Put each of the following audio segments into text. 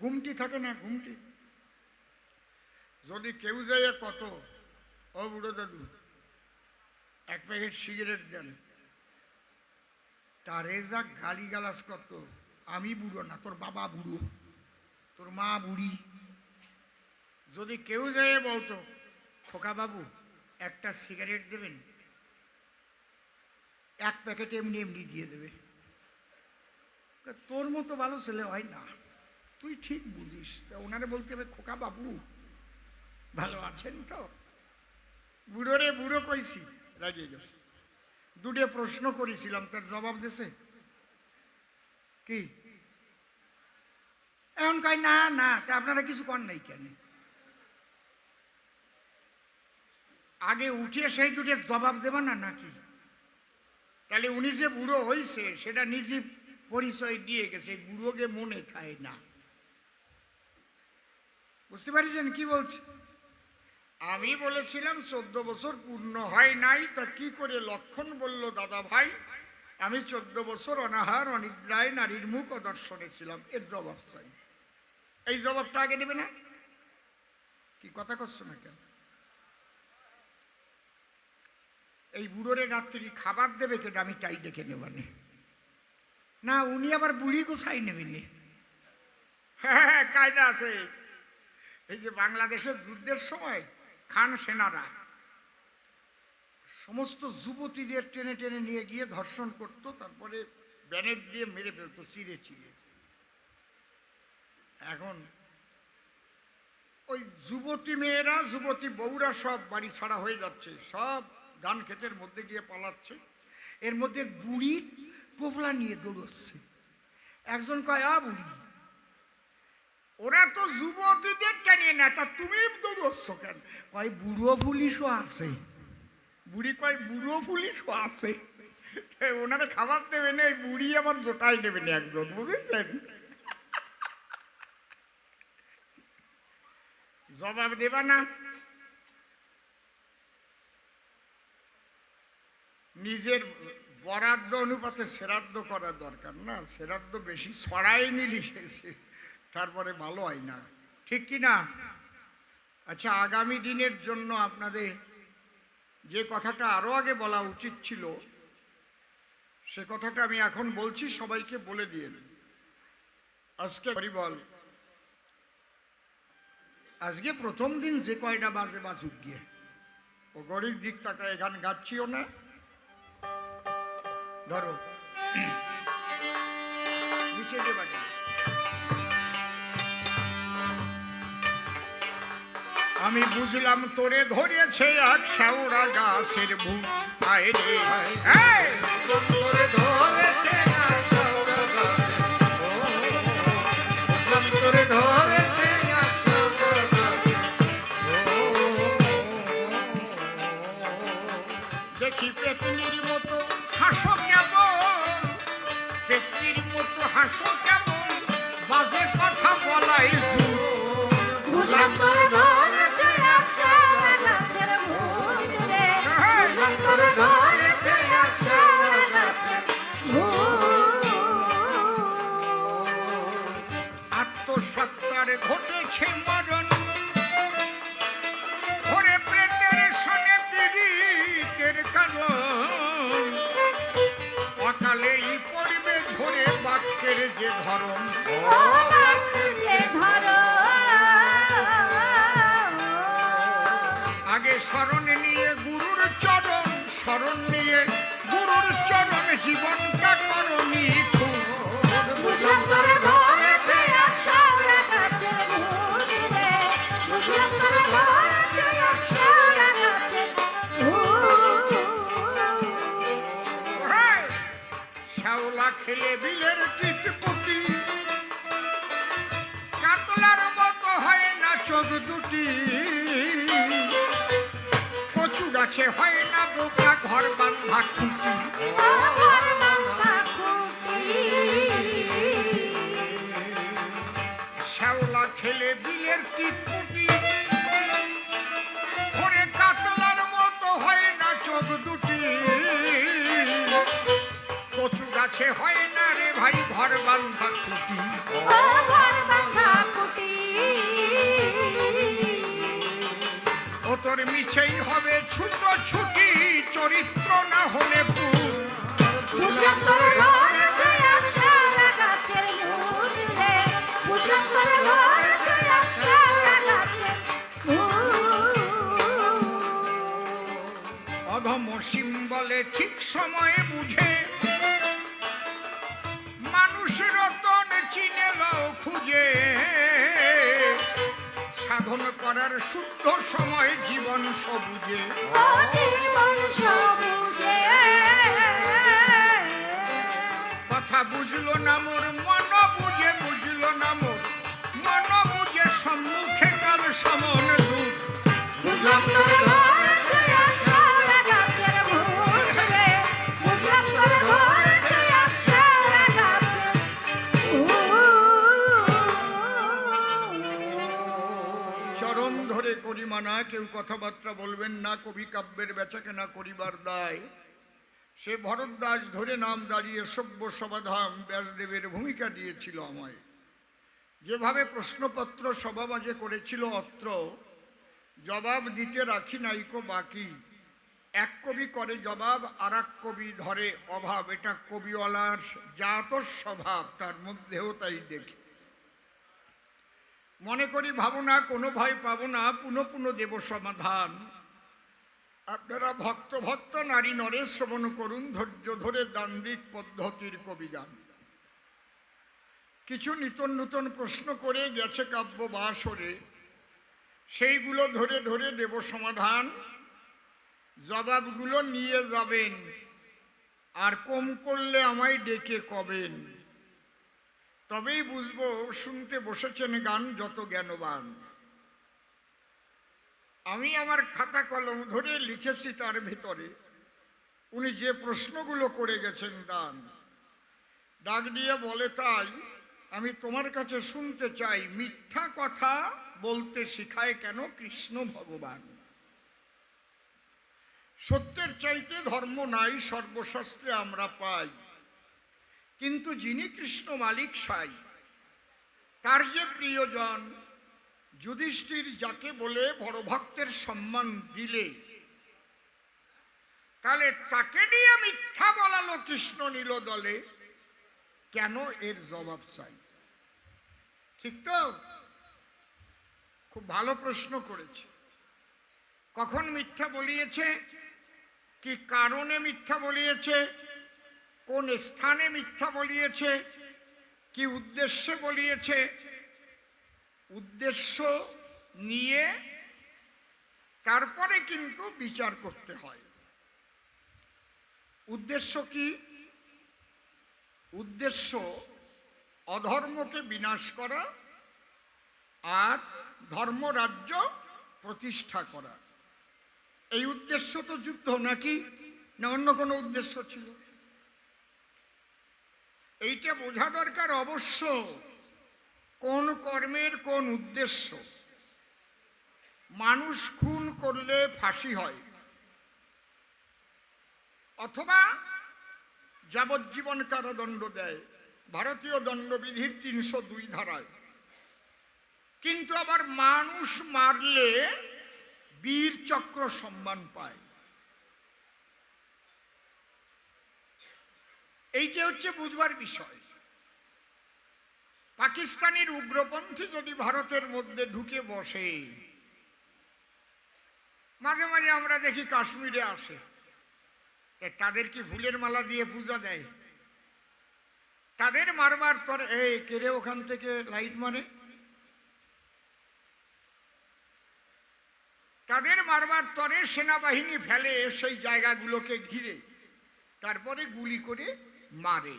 ঘুমটি থাকে না, ঘুমটি। যদি কেউ যায় কত, ও বুড়ো দাদু এক প্যাকেট সিগারেট দেন, তারে যা গালি গালাজ করত, আমি বুড়ো না, তোর বাবা বুড়ো, তোর মা বুড়ি। যদি কেউ যায় বলতো খোকা বাবু একটা সিগারেট দেবেন, এক প্যাকেট এমনি এমনি দিয়ে দেবে। তোর মতো ভালো ছেলে হয় না, তুই ঠিক বুঝিস। ওনারে বলতে হবে খোকা বাবু ভালো আছেন তো? বুড়ো রে বুড়ো কইছি, রাগিয়ে গেছে। দুটো প্রশ্ন করেছিলাম, তার জবাব দিছে কি? এখন কয় না না, তা আপনারা কিছু কর নাই কেন? আগে উঠিয়ে সেই দুটো জবাব দেব না নাকি? তাহলে উনি যে বুড়ো হয়েছে সেটা নিজে পরিচয় দিয়ে গেছে, বুড়োকে মনে থাকে না। বুঝতে পারছেন কি বলছি? আমি বলেছিলাম 14 বছর পূর্ণ হয় নাই, তা কি করে লক্ষণ বলল দাদা ভাই আমি 14 বছর অনাহার অনিদ্রায় নারীর মুখ দর্শনে ছিলাম। এর জবাব চাই। এই জবাবটা আগে দেবে না? কি কথা করছো না কেন? এই বুড়োরে রাত্রি খাবার দেবে কেন? আমি তাই ডেকে নেবানে না, উনি আবার বুড়ি গোছাই নেবেন। হ্যাঁ কায়দা আছে। এই যে বাংলাদেশের যুদ্ধের সময় খান সেনারা সমস্ত যুবতীদের টেনে টেনে নিয়ে গিয়ে ধর্ষণ করত, তারপরে ব্যানেট দিয়ে মেরে ফেলতো চিরে চিরে। এখন ওই যুবতী মেয়েরা যুবতী বউরা সব বাড়ি ছাড়া হয়ে যাচ্ছে, সব ধান ক্ষেতের মধ্যে গিয়ে পালাচ্ছে। এর মধ্যে বুড়ি টোপলা নিয়ে দৌড়চ্ছে। একজন কয় আ বুড়ি, ওরা তো যুবতীদের টেনে না, তা তুমি দৌড়চ্ছ কেন? কয় বুড়ো পুলিশও আছে। বুড়ি কয় বুড়ো পুলিশও আছে, ওনারা খাবার দেবে না, এই বুড়ি আবার জোটাই নেবে না একজন, বুঝেছেন? জবাব দেবা না? নিজের বরাদ্দ অনুপাতে শ্রাদ্ধ করা দরকার না, শ্রাদ্ধ বেশি ছড়াই নিলি তারপরে ভালো হয় না, ঠিক কি না? আচ্ছা, আগামী দিনের জন্য আপনাদের যে কথাটা আরো আগে বলা উচিত ছিল সে কথাটা আমি এখন বলছি, সবাইকে বলে দিয়ে। আজকে বল, আজকে প্রথম দিন যে কয়টা বাজে বাজুক গিয়ে, ও গরিব দিক তাকায় গান গাচ্ছিও না। ধরো নিচে যে বাজে, আমি বুঝলাম তোরে ধরেছে এক শেওড়া গাছের ভূত। আয় রে তোরে ধরেছে এক শেওড়া গাছের, তোরে ধরেছে এক শেওড়া গাছের। দেখি পেতনির মতো হাসো কেমন, পেতনির মতো হাসো কেমন, বাজে কথা বলাই জুর। বুঝলাম তোরে ধরেছে এক শেওড়া গাছের ভূত রে, বুঝলাম তোরে ধরেছে এক শেওড়া গাছের ভূত। আত্মসত্তার ঘটেছে মরণ, ঘরে প্রেতের সনে পীড়িতের কারণ, অকালেই পড়বে ঝরে বাক্যের যে ধরন। আগে স্মরণ নিয়ে গুরুর চরণ, স্মরণ নিয়ে গুরুর চরণ, জীবনটা করণী খুব। বুঝলাম তোরে ধরেছে এক শেওড়া গাছের ভূত রে, বুঝলাম তোরে ধরেছে এক শেওড়া গাছের ভূত। শেওলা খেলে বিলের কীটকুটি, কাতলার মতো হয় না চোখ দুটি, কচু গাছে হয় না বোকা ঘর বাঁধা খুঁটি। শেওলা খেলে বিলের কীটকুটি, ঘরে কাতলার মতো হয় না চোখ দুটি, কচু গাছে হয় না রে ভাই ঘর বাঁধা খুঁটি। সেই হবে ছুটো ছুটি, চরিত্র না হলে ভুল। বুঝলাম তোরে ধরেছে একশালা গাছের মূল রে, বুঝলাম তোরে ধরেছে একশালা গাছের মূল। অধম সিম বলে ঠিক সময়ে বুঝে, মানুষ রতন চিনে লও খুঁজে। সাধন করার শুদ্ধ সময় জীবন সবুজে, ও জীবন সবুজে। কথা বুঝলো না মোর মন বুঝে, বুঝলো না মোর মন বুঝে, সম্মুখে কাল সমন দূর। বুঝলাম তোরে ধরেছে একশালা গাছের মূল রে, বুঝলাম তোরে ধরেছে একশালা গাছের মূল। চরণ ধরে করি মানা, কেউ কথাবার্তা বলবেন না, কবি কাব্যের বেচাকেনা করিবার দায়। সে ভরদ্বাজ ধরে নাম দাঁড়িয়ে সভ্য সমাধান ব্যাসদেবের ভূমিকা দিয়েছিল আমায়। যেভাবে প্রশ্নপত্র সভামাঝে করেছিল অত্র, জবাব দিতে রাখি নাইকো বাকি। এক কবি করে জবাব, আর এক কবি ধরে অভাব। এটা কবিওয়ালার জাত স্বভাব, তার মধ্যেও তাই দেখি। মনে করি ভাবনা কোনো ভয় পাবো না, পুনঃ পুনঃ দেব সমাধান। আপনারা ভক্ত ভক্ত নারী নরে শ্রবণ করুন, ধৈর্য ধরে দান্দিক পদ্ধতির কবিগান। কিছু নূতন নূতন প্রশ্ন করে গেছে কাব্য বাসরে, সেইগুলো ধরে ধরে দেব সমাধান। জবাবগুলো নিয়ে যাবেন, আর কম করলে আমায় ডেকে কবেন। তবেই বুঝবো শুনতে বসেছেন গান যত জ্ঞানবান। আমি আমার খাতা কলম ধরে লিখেছি তার ভিতরে, উনি যে প্রশ্নগুলো করে গেছেন দান। ডাক দিয়ে বলে তাই আমি তোমার কাছে শুনতে চাই, মিথ্যা কথা বলতে শিখায় কেন কৃষ্ণ ভগবান। সত্যের চাইতে ধর্ম নাই, সর্বশাস্ত্রে আমরা পাই। কিন্তু যিনি কৃষ্ণ মালিক সাই, তার যে প্রিয়জন যুধিষ্ঠির, যাকে বলে বড় ভক্তের সম্মান দিলে, তাহলে তাকে নিয়ে মিথ্যা বলালো কৃষ্ণ নিল দলে, কেন এর জবাব চাই। ঠিক তো? খুব ভালো প্রশ্ন করেছে। কখন মিথ্যা বলিয়েছে, কি কারণে মিথ্যা বলিয়েছে, কোন স্থানে মিথ্যা বলিয়েছে, কি উদ্দেশ্যে বলিয়েছে। উদ্দেশ্য নিয়ে তারপরে কিন্তু বিচার করতে হয়। উদ্দেশ্য কি? উদ্দেশ্য অধর্মকে বিনাশ করা আর ধর্মরাজ্য প্রতিষ্ঠা করা। এই উদ্দেশ্য তো যুদ্ধ, নাকি না অন্য কোনো উদ্দেশ্য ছিল? এইটা বোঝা দরকার অবশ্য, কোন কর্মের কোন উদ্দেশ্য। মানুষ খুন করলে ফাঁসি হয়, অথবা যাবজ্জীবন কারাদণ্ড দেয় ভারতীয় দণ্ডবিধির ৩০২ ধারায়। কিন্তু আবার মানুষ মারলে বীর চক্র সম্মান পায়। এইটা হচ্ছে বুঝবার বিষয়। পাকিস্তানের উগ্রপন্থী যদি ভারতের মধ্যে ঢুকে বসে, মাঝে মাঝে আমরা দেখি কাশ্মীরে আসে, তাদের কি ফুলের মালা দিয়ে পূজা দেয়? তাদের মারবার তরে এই কেড়ে ওখান থেকে লাইট মানে, তাদের মারবার তরে সেনাবাহিনী ফেলে সেই জায়গাগুলোকে ঘিরে, তারপরে গুলি করে মারে।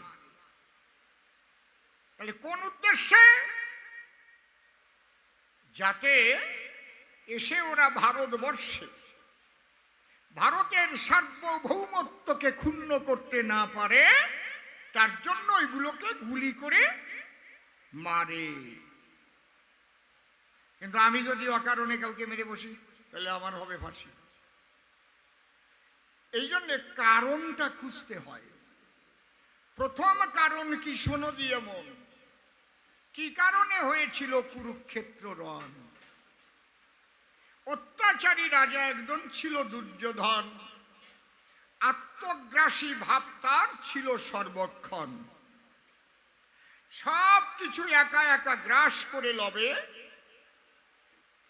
তাহলে কোন উদ্দেশ্যে? যাতে এসে ওরা ভারতবর্ষে ভারতের সার্বভৌমত্বকে ক্ষুণ্ণ করতে না পারে, তার জন্য এগুলোকে গুলি করে মারে। কিন্তু আমি যদি অকারণে কাউকে মেরে বসি, তাহলে আমার হবে ফাঁসি। এই জন্য কারণটা খুঁজতে হয়। প্রথম কারণ কি শোনো দিয়ে মন, কি কারণে হয়েছিল কুরুক্ষেত্র রণ? অত্যাচারী রাজা একজন ছিল দুর্যোধন। আত্মগ্রাসী ভাব তার ছিল সর্বক্ষণ। সব কিছু একা একা গ্রাস করে লবে,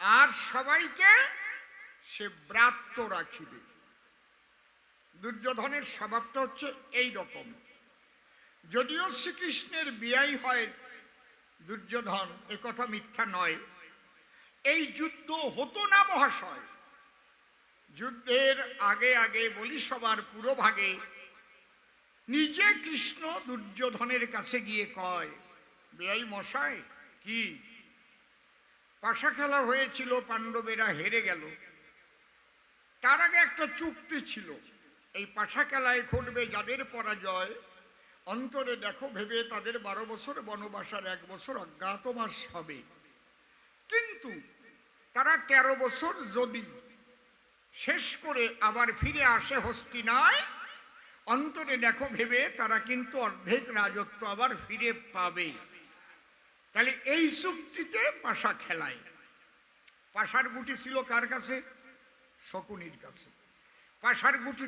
আর সবাইকে সে ব্রাত্য রাখিবে। দুর্যোধনের স্বভাবটা হচ্ছে এই রকম। যদিও শ্রীকৃষ্ণের বিয়াই হয় দুর্যোধন, এ কথা মিথ্যা নয়। এই যুদ্ধ হতো না মহাশয়। যুদ্ধের আগে আগে বলি সবার পুরোভাগে নিজে কৃষ্ণ দুর্যোধনের কাছে গিয়ে কয়, বেয়াই মশাই, কি পাশা খেলা হয়েছিল, পাণ্ডবেরা হেরে গেল। তার আগে একটা চুক্তি ছিল, এই পাশা খেলায় ঘটবে যাদের পরাজয়, অন্তরে দেখো ভেবে তাদের 12 বছর বনবাস আর 1 বছর অজ্ঞাতবাস হবে। কিন্তু তারা 13 বছর যদি শেষ করে আবার ফিরে আসে হস্তিনায়, অন্তরে দেখো ভেবে তারা কিন্তু অর্ধেক রাজত্ব আবার ফিরে পাবে। তাহলে এই চুক্তিতে পাশা খেলায়। পাশার গুটি ছিল কার কাছে? শকুনির কাছে। পাশার গুটি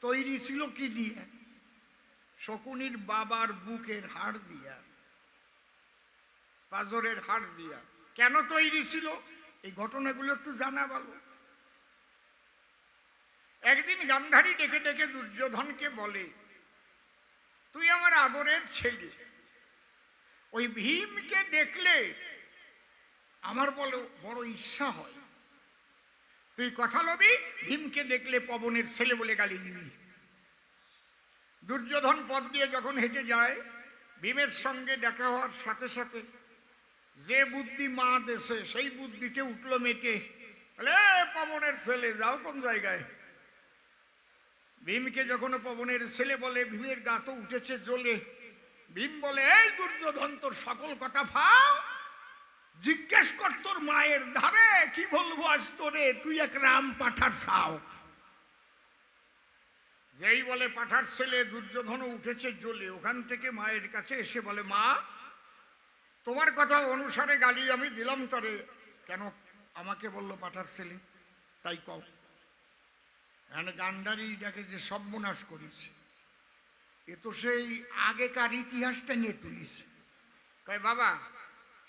তৈরি ছিল কি দিয়ে? শকুনির বাবার বুকের হাড় দিয়া, পাজরের হাড় দিয়া। কেন তৈরি ছিল এই ঘটনাগুলো একটু জানা ভালো। একদিন গান্ধারী ডেকে ডেকে দুর্যোধনকে বলে, তুই আমার আদরের ছেলে, ওই ভীমকে দেখলে আমার বড় ঈর্ষা হয়। তুই কথা লবি, ভীমকে দেখলে পবনের ছেলে বলে গালি দিবি। দুর্যোধন পথ দিয়ে যখন হেঁটে যায়, ভীমের সঙ্গে দেখা হওয়ার সাথে সাথে যে বুদ্ধি মা দেশে সেই বুদ্ধিতে উঠলো মেটে, বলে পবনের ছেলে যাও কোন জায়গায়। ভীমকে যখন পবনের ছেলে বলে, ভীমের গা তো উঠেছে জ্বলে। ভীম বলে, এই দুর্যোধন, তোর সকল কথা ফাও, জিজ্ঞেস কর তোর মায়ের ধারে, কি বলবো আজ তোরে, তুই এক রাম পাঠার ছাও। যেই বলে পাঠার ছেলে, দুর্যোধন উঠেছে জ্বলে। ওখান থেকে মায়ের কাছে এসে বলে, মা তোমার কথা অনুসারে গালি আমি দিলাম তরে, কেন আমাকে বললো পাঠার ছেলে, তাই কও। গান্ধারী ডাকে যে সর্বনাশ করেছে, এ তো সেই আগেকার ইতিহাসটা নিয়ে তুলিছে। কয় বাবা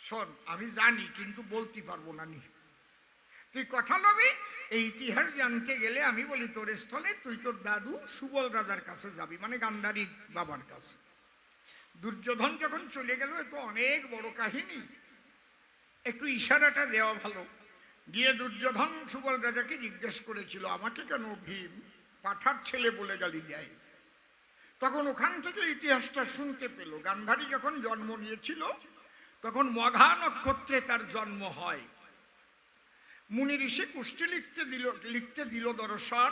শোন, আমি জানি কিন্তু বলতে পারবো না নি। তুই কথা লবি, এই ইতিহাস জানতে গেলে আমি বলি তোর স্থলে তুই তোর দাদু সুবল রাজার কাছে যাবি, মানে গান্ধারীর বাবার কাছে। দুর্যোধন যখন চলে গেল, এ তো অনেক বড় কাহিনী, একটু ইশারাটা দেওয়া ভালো। গিয়ে দুর্যোধন সুবল রাজাকে জিজ্ঞেস করেছিল, আমাকে কেন ভীম পাঠার ছেলে বলে গালি দেয়? তখন ওখান থেকে ইতিহাসটা শুনতে পেল। গান্ধারী যখন জন্ম নিয়েছিল তখন মঘা নক্ষত্রে তার জন্ম হয়। মুনি ঋষি কুষ্টি লিখতে দিল দর্শন।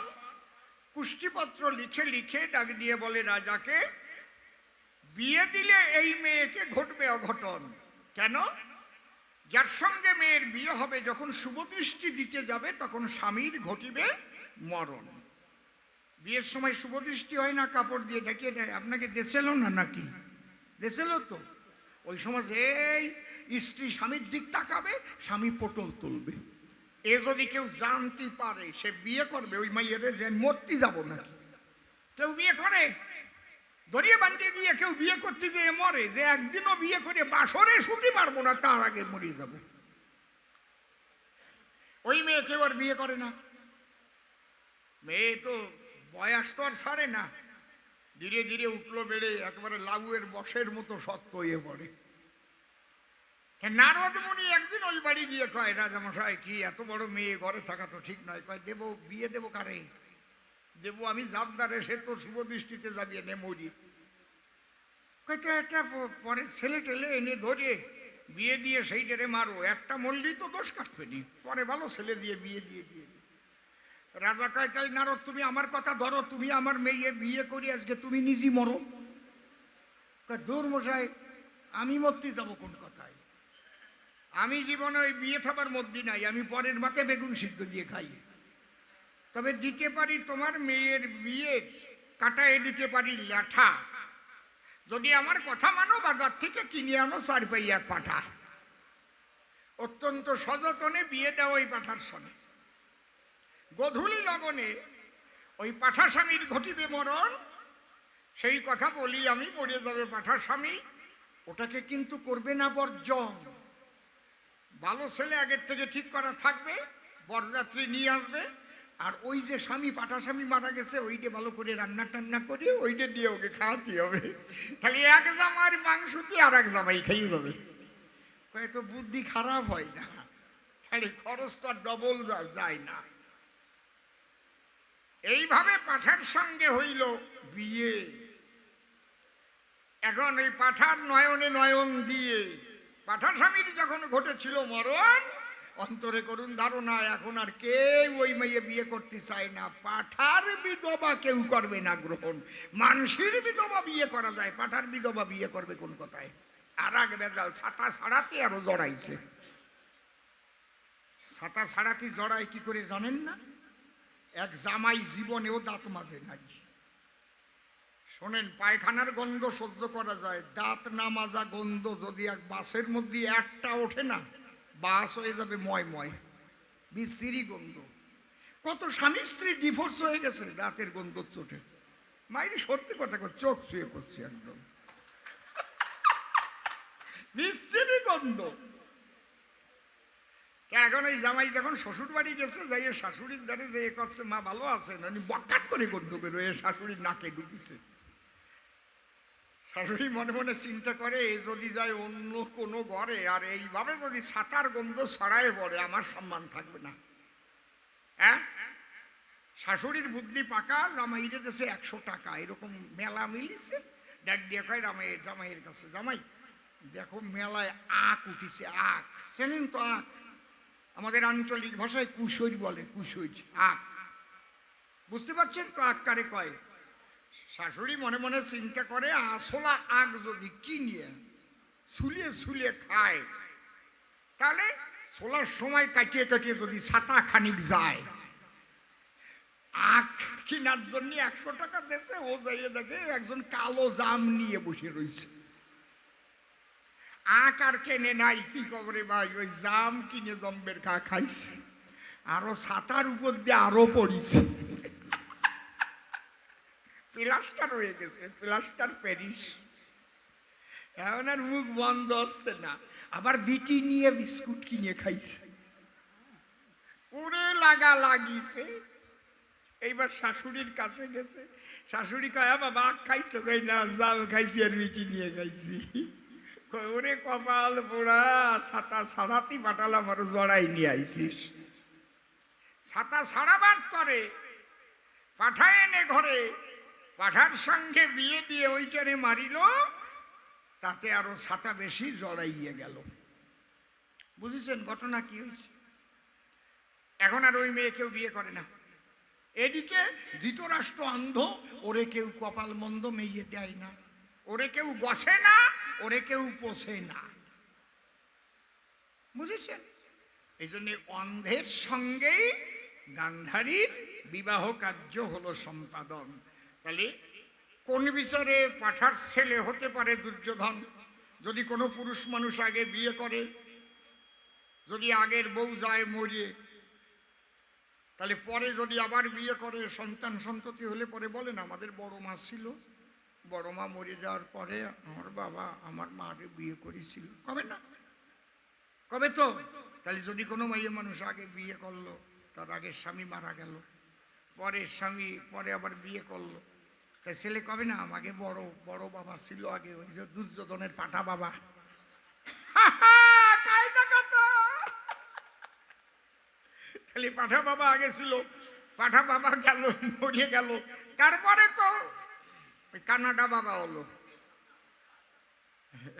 কুষ্টিপত্র লিখে লিখে ডাক দিয়ে বলে রাজাকে, বিয়ে দিলে এই মেয়েকে ঘটবে অঘটন। কেন? যার সঙ্গে মেয়ের বিয়ে হবে, যখন শুভদৃষ্টি দিতে যাবে তখন স্বামীর ঘটিবে মরণ। বিয়ের সময় শুভদৃষ্টি হয় না, কাপড় দিয়ে ঢেকে দেয়। আপনাকে দেশেল না নাকি? দেশেল তো। ওই সময় এই স্ত্রী স্বামীর দিক তাকাবে, স্বামী পটল তুলবে। এ যদি কেউ জানতে পারে, সে বিয়ে করবে ওই মাইয়ের, যে মরতে যাব নাকি? কেউ বিয়ে করে দড়িয়ে বান্ধিয়ে দিয়ে, কেউ বিয়ে করতে গিয়ে মরে, যে একদিনও বিয়ে করে বাসরে শুতে পারবো না, তার আগে মরে যাব। ওই মেয়ে কেউ আর বিয়ে করে না। মেয়ে তো বয়স তো আর ছাড়ে না, ধীরে ধীরে উঠলো বেড়ে একেবারে লাউয়ের বসের মতো শক্ত হয়ে পড়ে। নারদ মুনি একদিন ওই বাড়ি গিয়ে কয়, রাজামশাই কি এত বড় মেয়ে ঘরে থাকা তো ঠিক নয়। কয়, দেবো, বিয়ে দেবো কারে দেবো? আমি জাবদারে, সে তো শুভ দৃষ্টিতে যাবি এনে মরি। কয়, তো একটা পরের ছেলে টেলে এনে ধরে বিয়ে দিয়ে সেইটারে মারো, একটা মরলেই তো দোষ কাটবে নি, পরে ভালো ছেলে দিয়ে বিয়ে দিয়ে দিয়ে। রাজা কয়, তাই নারদ তুমি আমার কথা ধরো, তুমি আমার মেয়ে বিয়ে করি আজকে তুমি নিজে মরো। দূর মশাই, আমি মরতে যাবো কোন কথায়? আমি জীবনে ওই বিয়ে থাবার মধ্যে নাই, আমি পরের ভাতে বেগুন সিদ্ধ দিয়ে খাই। তবে দিতে পারি তোমার মেয়ের বিয়ের কাটায় দিতে পারি লাঠা, যদি আমার কথা মানো বাজার থেকে কিনে আনো 4 পাইয়া পাঠা। অত্যন্ত সযতনে বিয়ে দেওয়া ওই পাঠার সঙ্গে। গধূলি লগনে ওই পাঠা স্বামীর ঘটিবে মরণ, সেই কথা বলি আমি, মরে যাবে পাঠা স্বামী। ওটাকে কিন্তু করবে না বর্জন। ভালো ছেলে আগের থেকে ঠিক করা থাকবে, বরযাত্রী নিয়ে আসবে, আর ওই যে স্বামী পাঠা স্বামী মারা গেছে ওইটা ভালো করে রান্না টান্না করে ওইটা দিয়ে ওকে খাওয়াতে হবে। তাহলে এক জামার মাংসতে আর এক জামাই খেয়ে যাবে। তো বুদ্ধি খারাপ হয় না, তাহলে খরচ তো আর ডবল যায় না। এইভাবে পাঠার সঙ্গে হইল বিয়ে। এখন ওই পাঠার নয়নে নয়ন দিয়ে পাঠার স্বামীর যখন ঘটেছিল মরণ, অন্তরে করুন ধারণা এখন আর কেউ ওই মেয়ে বিয়ে করতে চায় না। পাঠার বিধবা কেউ করবে না গ্রহণ। মানসির বিধবা বিয়ে করা যায়, পাঠার বিধবা বিয়ে করবে কোন কথায়? আর এক বেজাল, ছাতা ছাড়াতে আরো জড়াইছে। ছাতা ছাড়াতে জড়াই কি করে জানেন না? এক জামাই জীবনেও দাঁত মাজে নাই। শোনেন, পায়খানার গন্ধ সহ্য করা যায়, দাঁত না মাজা গন্ধ যদি এক বাসের মধ্যে একটা ওঠে না, বাস হয়ে যাবে ময় ময়, বিশ্রী গন্ধ। কত স্বামী স্ত্রী ডিভোর্স হয়ে গেছে দাঁতের গন্ধ চোটে। মাইরি সত্যি কথা, চোখ ছুঁয়ে করছি, একদম বিশ্রী গন্ধ। এখন এই জামাই যখন শ্বশুর বাড়ি গেছে, যাই শাশুড়ির দ্বারে যে করছে, মা ভালো আছেন, উনি বকাট করে গন্ধ বেরোয় শাশুড়ির নাকে ঢুকিছে। শাশুড়ি মনে মনে চিন্তা করে, এ যদি যায় অন্য কোনো ঘরে আর এইভাবে যদি ছাতার গন্ধ ছড়ায় পড়ে, আমার সম্মান থাকবে না। হ্যাঁ, শাশুড়ির বুদ্ধি পাকা, জামাইরে দেশে 100 টাকা এরকম মেলা মিলিছে। ডাক দিয়ে কয় জামাইয়ের কাছে, জামাই দেখো মেলায় আখ উঠিছে, আখ চেনেন তো? আখ আমাদের আঞ্চলিক ভাষায় কুশৈর বলে, কুশৈর আখ, বুঝতে পারছেন তো আখ কারে কয়? শাশুড়ি মনে মনে চিন্তা করে, আসলা আখ যদি কিনিয়ে ছুলিয়ে ছুলিয়ে খায়, তাহলে ছোলার সময় কাটিয়ে কাটিয়ে যদি ছাতা খানিক যায়, আখ কেনার জন্য 100 টাকা দিয়েছে, ও যাইয়ে দেখে একজন কালো জাম নিয়ে বসে রয়েছে। আখ আর কেনে নাই, কি খবরে ভাই, ওই জাম কিনে জম্বের খাইছে, আরো ছাতার উপর দিয়ে আরো পড়িছে, প্লাস্টার হয়ে গেছে, প্লাস্টার প্যারিস। এখন আর মুখ বন্ধ হচ্ছে না, আবার বিটি নিয়ে বিস্কুট কিনে খাইছে, পুরে লাগা লাগিছে। এইবার শাশুড়ির কাছে গেছে, শাশুড়ি কয়, বাবা আখ খাইছো? কই না, জাম খাইছি আর বিটি নিয়ে খাইছি। ওরে কপাল পোড়া, ছাতা ছাড়াতেই পাঠালাম আর জড়াই নিয়ে আইছিস। ছাতা ছাড়াবার তরে পাঠায় এনে ঘরে, পাঠার সঙ্গে বিয়ে দিয়ে ওইটারে মারিল, তাতে আরো ছাতা বেশি জড়াইয়ে গেল। বুঝেছেন ঘটনা কি হয়েছে? এখন আর ওই মেয়ে কেউ বিয়ে করে না। এদিকে ধৃতরাষ্ট্র অন্ধ, ওরে কেউ কপাল মন্দ মেয়ে দেয় না, ওরে কেউ গছে না, ওরে কেউ পোষে না। বুঝেছেন? এই জন্য অন্ধের সঙ্গেই গান্ধারীর বিবাহ কার্য হলো সম্পাদন। তাহলে কোন বিচারে পাঠার ছেলে হতে পারে দুর্যোধন? যদি কোনো পুরুষ মানুষ আগে বিয়ে করে, যদি আগের বউ যায় মরিয়ে, তাহলে পরে যদি আবার বিয়ে করে, সন্তান সন্ততি হলে পরে বলেন, আমাদের বড় মা ছিল, বড় মা মরে যাওয়ার পরে আমার বাবা আমার মাকে বিয়ে করেছিল, কবে না? কবে তো? তাহলে যদি কোনো মেয়ে মানুষ আগে বিয়ে করলো, তার আগে স্বামী মারা গেল, পরে স্বামী পরে আবার বিয়ে করলো, তাই ছেলে কবে না, আমাকে বড় বড় বাবা ছিল আগে, ওই যে দুর্যোধনের পাঠা বাবা। তাহলে পাঠা বাবা আগে ছিল, পাঠা বাবা গেল, মরিয়ে গেল, তারপরে তো ওই কানাডা বাবা হলো।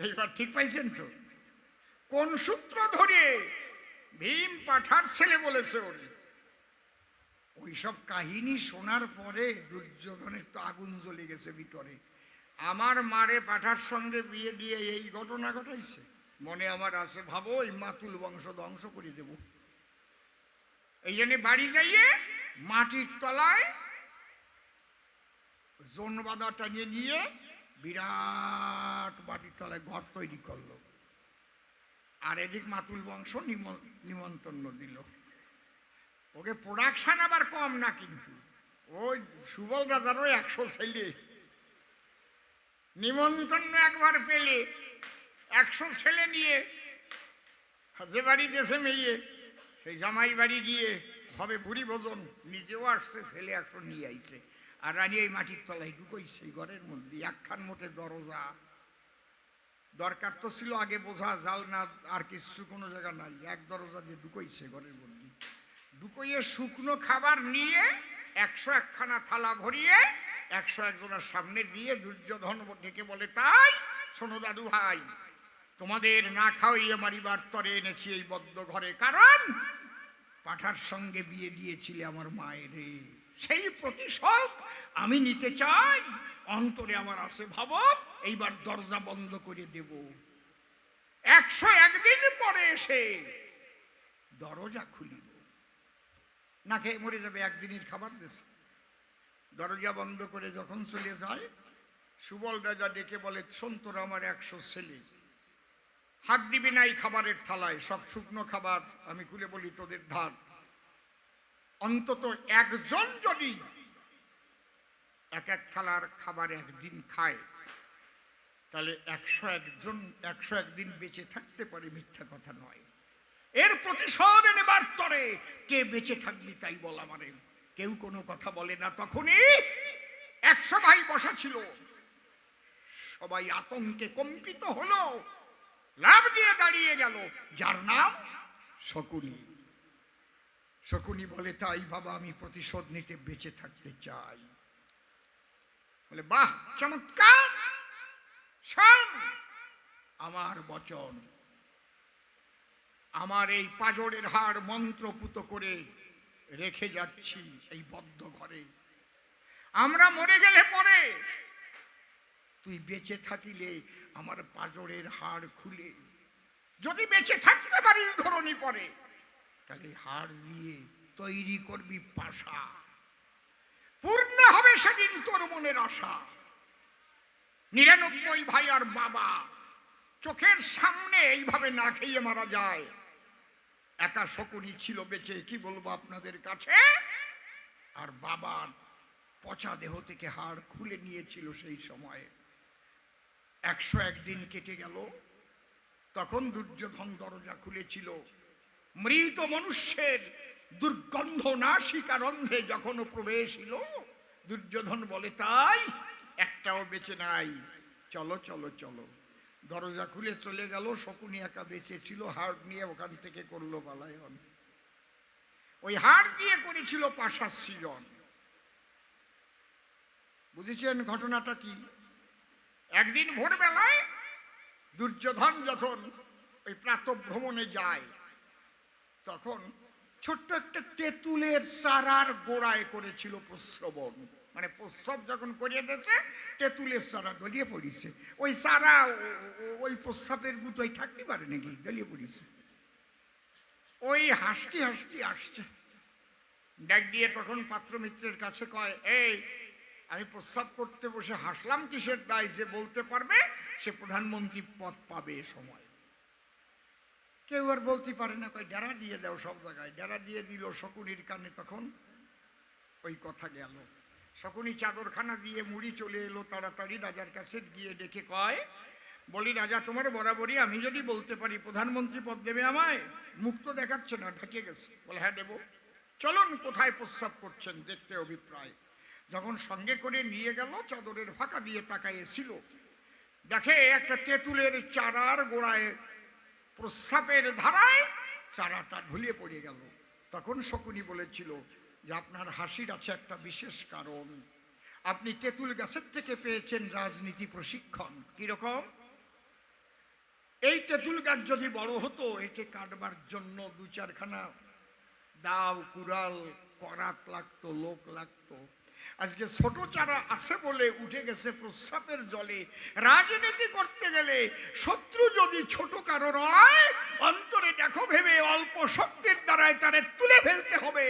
এইবার ঠিক পাইছেন তো? কোন সূত্র ধরে ভীম পাঠার ছেলে বলেছে? ওইসব কাহিনী শোনার পরে দুর্যোধনের তো আগুন জ্বলে গেছে ভিতরে। আমার মারে পাঠার সঙ্গে বিয়ে দিয়ে এই ঘটনা ঘটাইছে, মনে আমার আছে, ভাবো এই মাতুল বংশ ধ্বংস করে দেব। এই জন্য বাড়ি যাইয়ে মাটির তলায় জোন বাঁধা টানিয়ে নিয়ে বিরাট মাটির তলায় ঘর তৈরি করলো। আর এদিক মাতুল বংশ নিমন্ত্রণ দিল। ওকে প্রোডাকশন আবার কম না, কিন্তু ওই সুবল রাজারও 100 ছেলে নিমন্ত্রণ একবার পেলে 100 ছেলে নিয়ে যে বাড়ি দেশে মেয়ে সেই জামাই বাড়ি গিয়ে হবে ভুরি ভোজন, নিজেও আসছে, ছেলে 100 নিয়ে আইছে। আর রানী এই মাটির তলায় ঢুকইছে ঘরের মধ্যে, একখান মোটে দরজা। দরকার তো ছিল আগে বোঝা জাল না আর কিছু কোনো জায়গা নাই, এক দরজা দিয়ে ঢুকইছে ঘরের মধ্যে। ঢুকইয়ে শুকনো খাবার নিয়ে 101 খানা থালা ভরিয়ে 101 জনের সামনে দিয়ে দুর্যোধন ডেকে বলে, তাই শোনো দাদু ভাই, তোমাদের না খাওয়াইয়ে মারিবার তরে এনেছি এই বদ্ধ ঘরে, কারণ পাঠার সঙ্গে বিয়ে দিয়েছিলে আমার মায়ের, সেই প্রতিশোধ আমি নিতে চাই। অন্তরে আমার আছে ভাব, এইবার দরজা বন্ধ করে দেব। 101 দিন পরে এসে দরজা খুলিব, না খেয়ে মরে যাবে, একদিনের খাবার দিয়েছে। দরজা বন্ধ করে যখন চলে যায়, সুবল রাজা ডেকে বলে, শোন তোরা আমার 100 ছেলে, হাত দিবি না এই খাবারের থালায়, সব শুকনো খাবার। আমি খুলে বলি, তোদের ধার অন্তত একজন যদি 1-1 থালার খাবার একদিন খায়, তাহলে 101 দিন বেঁচে থাকতে পারে, মিথ্যা কথা নয়। এর প্রতিশোধ নেবার তরে কে বেঁচে থাকবি তাই বল আমারে। কেউ কোনো কথা বলে না। তখনই 100 ভাই বসা ছিল, সবাই আতঙ্কে কম্পিত হলো, লাভ দিয়ে দাঁড়িয়ে গেল, যার নাম শকুনি। শকুনি বলে, তাই বাবা আমি প্রতিশোধ নিতে বেঁচে থাকতে চাই। বলে, বাহ চমৎকার, শোন আমার বচন, আমার এই পাঁজরের হাড় মন্ত্রপুত করে রেখে যাচ্ছি এই বদ্ধ ঘরে। আমরা মরে গেলে পরে তুই বেঁচে থাকিলে আমার পাঁজরের হাড় খুলে, যদি বেঁচে থাকতে পারিস ধরনি পরে, তাহলে হাড় দিয়ে তৈরি করবি পাশা, পূর্ণ হবে সেদিন তোর মনের আশা। 99 ভাই আর বাবা চোখের সামনে এইভাবে না খেয়ে মারা যায়, একা শকুনি ছিল বেঁচে, কি বলবো আপনাদের কাছে। আর বাবার পচা দেহ থেকে হাড় খুলে নিয়েছিল সেই সময়ে। 101 দিন কেটে গেল, তখন দুর্যোধন দরজা খুলেছিল। মৃত মনুষ্যের দুর্গন্ধ নাসিকা রন্ধ্রে যখন প্রবেশ এলো, দুর্যোধন বলে, তাই একটাও বেঁচে নাই, চলো চলো চলো। দরজা খুলে চলে গেল। শকুনি একা বেঁচে ছিল, হাড় নিয়ে ওখান থেকে করলো পালায়ন। ওই হাড় দিয়ে করেছিল পাশার সৃজন। বুঝেছেন ঘটনাটা কি? একদিন ভোরবেলায় দুর্যোধন যখন ওই প্রাতঃভ্রমণে যায়, তখন ছোট্ট একটা তেঁতুলের চারার গোড়ায় করেছিল প্রস্রবণ, মানে প্রস্রব যখন করিয়ে দিয়েছে, তেঁতুলের চারা গলিয়ে পড়িছে। ওই চারা ওই প্রস্রাবের গুতোয় থাকতে পারে নাকি, গলিয়ে পড়িছে। ওই হাসতে হাসতে আসছে, ডাক দিয়ে তখন পাত্রমিত্রের কাছে কয়, এই আমি প্রস্রাব করতে বসে হাসলাম কিসের দায়, যে বলতে পারবে সে প্রধানমন্ত্রী পদ পাবে এ সময়। কেউ আর বলতে পারে না, কয় ডেরা দিয়ে দাও সব জায়গায়। ডেরা দিয়ে দিল শকুনির কানে, তখন ওই কথা গেল। শকুনি চাদরখানা দিয়ে মুড়ি চলে এলো তাড়াতাড়ি রাজার কাছে গিয়ে ডেকে কয়, বলি রাজা তোমার বরাবরই আমি যদি বলতে পারি প্রধানমন্ত্রী পদ দেবে আমায়? মুখ তো দেখাচ্ছে না, ঢেকে গেছে। বলে, হ্যাঁ দেবো, চলুন কোথায় প্রস্রাব করছেন দেখতে অভিপ্রায়। যখন সঙ্গে করে নিয়ে গেল, চাদরের ফাঁকা দিয়ে তাকাইয়েছিল, দেখে একটা তেঁতুলের চারার গোড়ায় প্রস্রাবের ধারায় চারাটা ঢুলিয়ে পড়ে গেল। তখন শকুনি বলেছিল যে আপনার হাসির আছে একটা বিশেষ কারণ, আপনি তেঁতুল গাছের থেকে পেয়েছেন রাজনীতি প্রশিক্ষণ। কিরকম? এই তেঁতুল গাছ যদি বড় হতো, একে কাটবার জন্য 2-4 খানা দাও, কুড়াল, করাত লাগতো, লোক লাগতো। আজকে ছোট চারা আছে বলে উঠে গেছে প্রস্রাবের জলে। রাজনীতি করতে গেলে শত্রু যদি ছোট কারো হয়, অন্তরে দেখো ভেবে অল্প শক্তির দ্বারায় তারে তুলে ফেলতে হবে।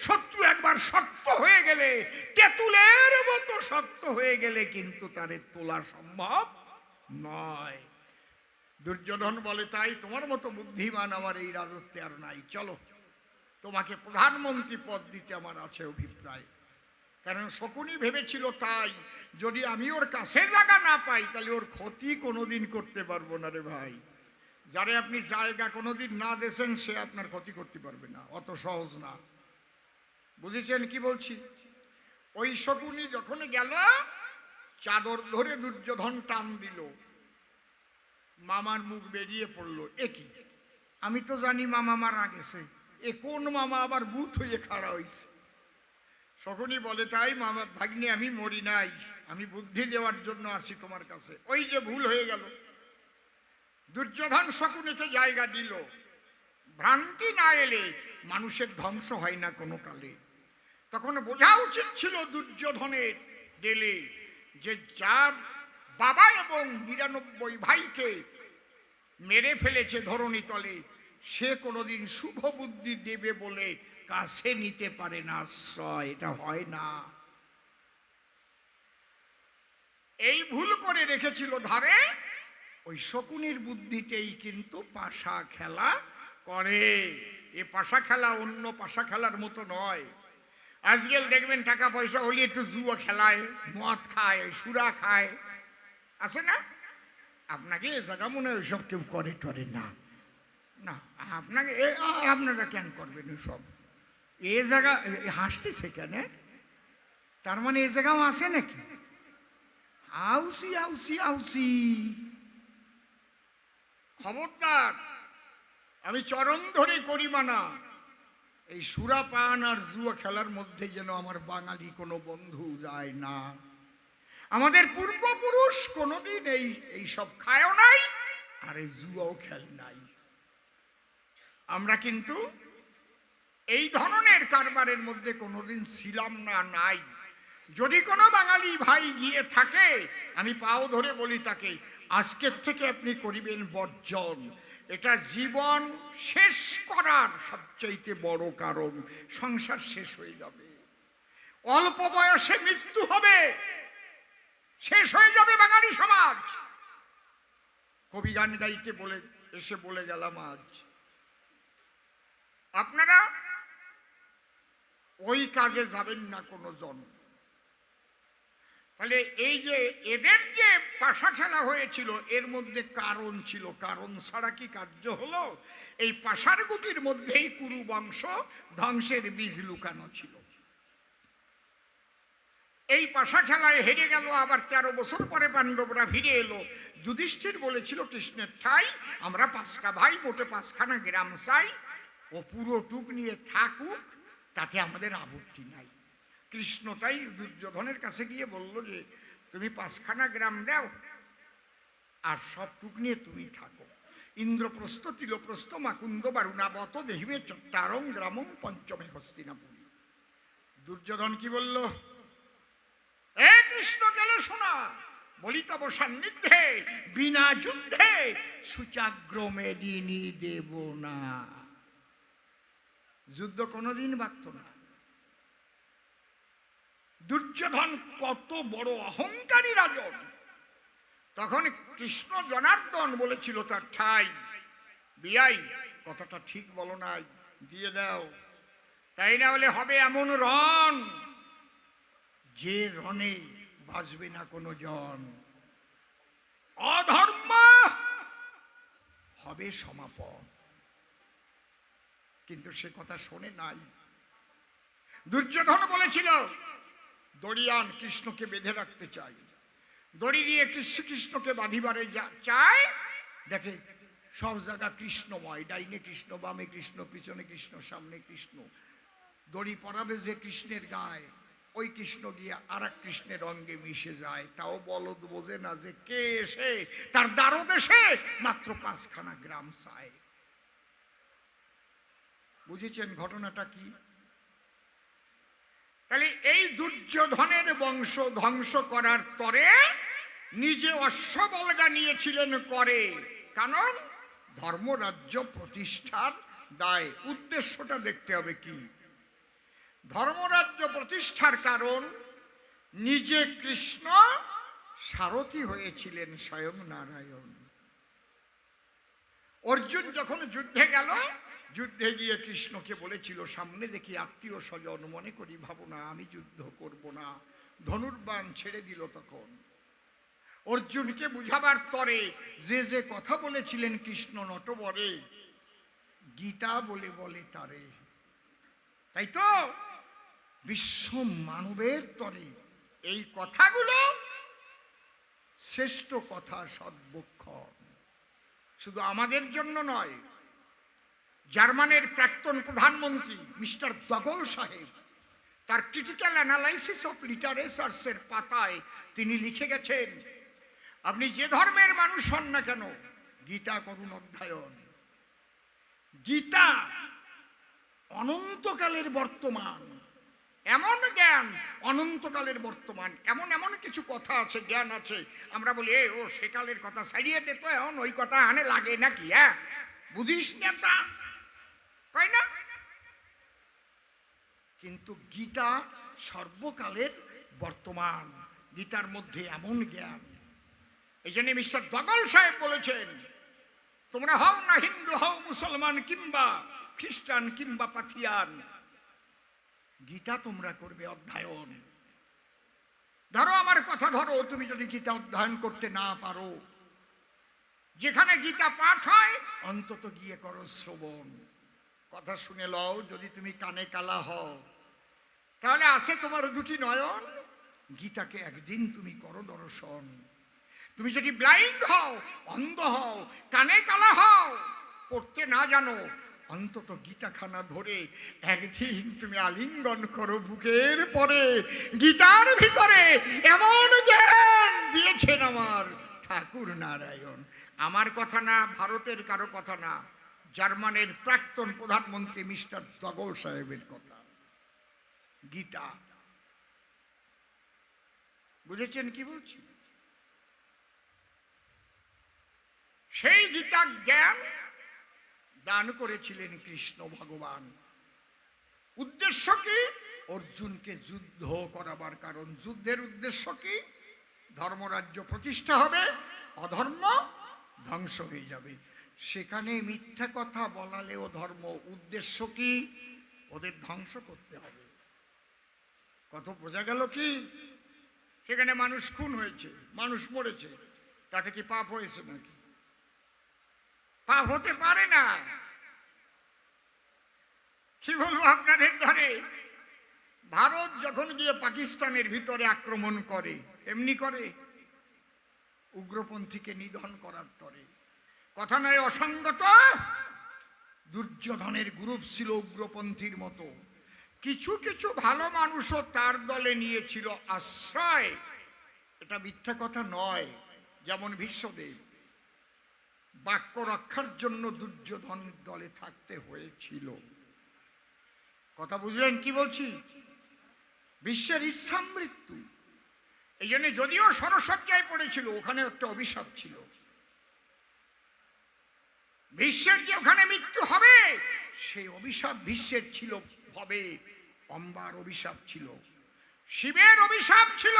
শত্রু একবার শক্ত হয়ে গেলে, তেঁতুলের মতো শক্ত হয়ে গেলে কিন্তু তারে তোলা সম্ভব নয়। দুর্যোধন বলে, তাই তোমার মতো বুদ্ধিমান আমার এই রাজত্বে আর নাই, চলো তোমাকে প্রধানমন্ত্রী পদ দিতে আমার আছে অভিপ্রায়। কারণ শকুনি ভেবেছিল তাই, যদি আমি ওর কাছে জায়গা না পাই তাহলে ওর ক্ষতি কোনোদিন করতে পারবো না রে ভাই। যারে আপনি জায়গা কোনোদিন না দেন সে আপনার ক্ষতি করতে পারবে না, অত সহজ না। বুঝেছেন কি বলছি? ওই শকুনি যখন গেল, চাদর ধরে দুর্যোধন টান দিল, মামার মুখ বেরিয়ে পড়লো। একই, আমি তো জানি মামা মারা গেছে, এ কোন মামা আবার ভূত হয়ে খাড়া হয়েছে? শকুনি বলে, তাই মামা ভাগ্নে, আমি মরি নাই, আমি বুদ্ধি দেওয়ার জন্য আসি তোমার কাছে। ওই যে ভুল হয়ে গেল। দুর্যোধন শকুনিকে জায়গা দিল। ভ্রান্তি না এলে মানুষের ধ্বংস হয় না কোনো কালে। তখন বোঝা উচিত ছিল দুর্যোধনের গেলে যে যার বাবা এবং ৯৯ ভাইকে মেরে ফেলেছে ধরণী তলে, সে কোনোদিন শুভ বুদ্ধি দেবে বলে কাছে নিতে পারে না আশ্রয়, এটা হয় না। এই ভুল করে রেখেছিল ধারে। ওই শকুনির বুদ্ধিতেই কিন্তু পাশা খেলা করে। এ পাশা খেলা অন্য পাশা খেলার মতো নয়। আজকাল দেখবেন টাকা পয়সা হলে একটু জুয়া খেলায়, মদ খায়, সুরা খায়, আছে না? আপনাকে এ জায়গা মনে হয় ওইসব কেউ করে টরে না। না, আপনাকে আপনারা কেন করবেন ওইসব? এ জায়গা হাসতেছে কেন? তার মানে এ জায়গাও আছে নাকি? আউসি আউসি আউসি, খবরদার, আমি চরম ধরে করি মানা। এই সুরাপান আর জুয়া খেলার মধ্যে যেন আমার বাঙালি কোনো বন্ধু যায় না। আমাদের পূর্বপুরুষ কোনোদিন এই সব খায়ও নাই, আর এই জুয়াও খেলে নাই। আমরা কিন্তু এই ধরনের কারবারের মধ্যে কোনোদিন ছিলাম না, নাই। যদি কোনো বাঙালি ভাই গিয়ে থাকে, আমি পাও ধরে বলি তাকে, আজকের থেকে আপনি করিবেন বর্জন। এটা জীবন শেষ করার সবচাইতে বড় কারণ। সংসার শেষ হয়ে যাবে, অল্প বয়সে মৃত্যু হবে, শেষ হয়ে যাবে বাঙালি সমাজ। কবি গান গাইতে বলে এসে বলে গেলাম আজ, আপনারা ওই কাজে যাবেন না কোনো জন। তাহলে এই যে এদের যে পাশা খেলা হয়েছিল, এর মধ্যে কারণ ছিল। কারণ ছাড়া কি কার্য হলো? এই পাশার গুটির মধ্যেই কুরু বংশ ধ্বংসের বীজ লুকানো ছিল। এই পাশা খেলায় হেরে গেল, আবার ১৩ বছর পরে পাণ্ডবরা ফিরে এলো। যুধিষ্ঠির বলেছিল কৃষ্ণের ঠাই, আমরা ৫টা ভাই, মোটে ৫খানা গ্রাম চাই, ও পুরো টুক নিয়ে থাকুক, তাতে আমাদের আপত্তি নাই। কৃষ্ণ তাই দুর্যোধনের কাছে গিয়ে বলল যে, তুমি ৫খানা গ্রাম দাও, আর সব টুক নিয়ে তুমি থাকো। ইন্দ্রপ্রস্থ, তিলপ্রস্থ, মাকুন্দ, বারুণাবত, দেহিমে চত্তারং গ্রামং পঞ্চমে হস্তিনাপুরী। দুর্যোধন কি বলল? এ কৃষ্ণ গেলে শোনা, বলি তব সান্নিধ্যে বিনা যুদ্ধে সুচাগ্র মেদিনী দেব না। যুদ্ধ কোনোদিন বাঁধত না। দুর্যোধন কত বড় অহংকারী রাজন। তখন কৃষ্ণ জনার্দন বলেছিল তার ঠাই, বিয়াই কথাটা ঠিক বলো না, দিয়ে দাও, তাই না হলে হবে এমন রণ যে রণে বাঁচবে না কোনো জন, অধর্ম হবে সমাপন। কিন্তু সে কথা শোনে নাই। দুর্যোধন বলেছিল, দড়িয়ান কৃষ্ণকে বেঁধে রাখতে চাই, দড়ি দিয়ে কৃষ্ণকে বাঁধিবারে চায়। দেখে সব জায়গা কৃষ্ণময়, ডাইনে কৃষ্ণ, বামে কৃষ্ণ, পিছনে কৃষ্ণ, সামনে কৃষ্ণ। দড়ি পরাবে যে কৃষ্ণের গায়ে, ওই কৃষ্ণ গিয়ে আর এক কৃষ্ণের অঙ্গে মিশে যায়। তাও বলদ বোঝে না যে কে এসে তার দ্বারদেশে মাত্র ৫খানা গ্রাম চায়। বুঝেছেন ঘটনাটা কি? তাহলে এই দুর্যোধনের বংশ ধ্বংস করার তরে নিজে অশ্ববলগা নিয়েছিলেন করে, কারণ ধর্মরাজ্য প্রতিষ্ঠার দায়। উদ্দেশ্যটা দেখতে হবে কি? ধর্মরাজ্য প্রতিষ্ঠার কারণ নিজে কৃষ্ণ সারথি হয়েছিলেন স্বয়ং নারায়ণ। অর্জুন যখন যুদ্ধে গেল, যুদ্ধে গিয়ে কৃষ্ণকে বলেছিল, সামনে দেখি আত্মীয় স্বজন, মনে করি ভাবনা আমি যুদ্ধ করব না, ধনুর্বাণ ছেড়ে দিল। তখন অর্জুনকে বুঝাবার তরে যে যে কথা বলেছিলেন কৃষ্ণ নটবরে, গীতা বলে বলে তারে। তাই তো বিশ্ব মানবের তরে এই কথাগুলো শ্রেষ্ঠ কথা, সদ্বক্ষণ। শুধু আমাদের জন্য নয়, জার্মানের প্রাক্তন প্রধানমন্ত্রী মিস্টার দগল সাহেব তার ক্রিটিক্যাল অ্যানালাইসিস অফ লিটারেচার্সের পাতায় তিনি লিখে গেছেন, আপনি যে ধর্মের মানুষ হন না কেন, গীতা করুন অধ্যয়ন। গীতা অনন্তকালের বর্তমান, এমন জ্ঞান, অনন্তকালের বর্তমান। এমন এমন কিছু কথা আছে, জ্ঞান আছে, আমরা বলি এ ও সেকালের কথা ছাড়িয়ে দে তো, এখন ওই কথা আনে লাগে নাকি, হ্যাঁ বুঝিস না তা কয় না। কিন্তু গীতা সর্বকালের বর্তমান, গীতার মধ্যে এমন জ্ঞান। এই জন্য মিস্টার দগল সাহেব বলেছেন, তোমরা হও না হিন্দু, হও মুসলমান কিংবা খ্রিস্টান কিংবা পাথিয়ান, গীতা তোমরা করবে অধ্যয়ন। ধরো আমার কথা ধরো, তুমি যদি গীতা অধ্যয়ন করতে না পারো, যেখানে গীতা পাঠ হয় অন্তত গিয়ে করো শ্রবণ। কথা শুনে লও, যদি তুমি কানে কালা হও তাহলে আছে তোমার দুটি নয়ন, গীতাকে একদিন তুমি করো দর্শন। তুমি যদি ব্লাইন্ড হও, অন্ধ হও, কানে কালা হও, পড়তে না জানো, অন্তত গীতাখানা ধরে একদিন তুমি আলিঙ্গন করো বুকের পরে। গীতার ভিতরে এমন জ্ঞান দিয়েছেন আমার ঠাকুর নারায়ণ। আমার কথা না, ভারতের কারো কথা না, জার্মানের প্রাক্তন প্রধানমন্ত্রী মিস্টার দগল সাহেবের কথা। গীতা বুঝেছেন কি বলছি? সেই গীতার জ্ঞান দান করেছিলেন কৃষ্ণ ভগবান। উদ্দেশ্য কি? অর্জুনকে যুদ্ধ করাবার কারণ। যুদ্ধের উদ্দেশ্য কি? ধর্মরাজ্য প্রতিষ্ঠা হবে, অধর্ম ধ্বংস হয়ে যাবে। সেখানে মিথ্যা কথা বলালেও ধর্ম। উদ্দেশ্য কি? ওদের ধ্বংস করতে হবে। কত বোঝা গেল কি? সেখানে মানুষ খুন হয়েছে, মানুষ মরেছে, তাতে কি পাপ হয়েছে নাকি? পাপ হতে পারে না। কি বলবো আপনাদের ধরে, ভারত যখন গিয়ে পাকিস্তানের ভিতরে আক্রমণ করে, এমনি করে উগ্রপন্থীকে নিধন করার তরে। কথা নয় অসঙ্গত। দুর্যোধনের গ্রুপ ছিল উগ্রপন্থীর মতো, কিছু কিছু ভালো মানুষও তার দলে নিয়েছিল আশ্রয়। এটা মিথ্যা কথা নয়। যেমন ভীষ্মদেব, বাক্য রক্ষার জন্য দুর্যোধন দলে থাকতে হয়েছিল। কথা বুঝলেন কি বলছি? বিশ্বের ইচ্ছা মৃত্যু। এই জন্য যদিও সরসজ্জায় পড়েছিল, ওখানে একটা অভিশাপ ছিল। বিশ্বের যে ওখানে মৃত্যু হবে, সেই অভিশাপ বিশ্বের ছিল, হবে। অম্বার অভিশাপ ছিল, শিবের অভিশাপ ছিল,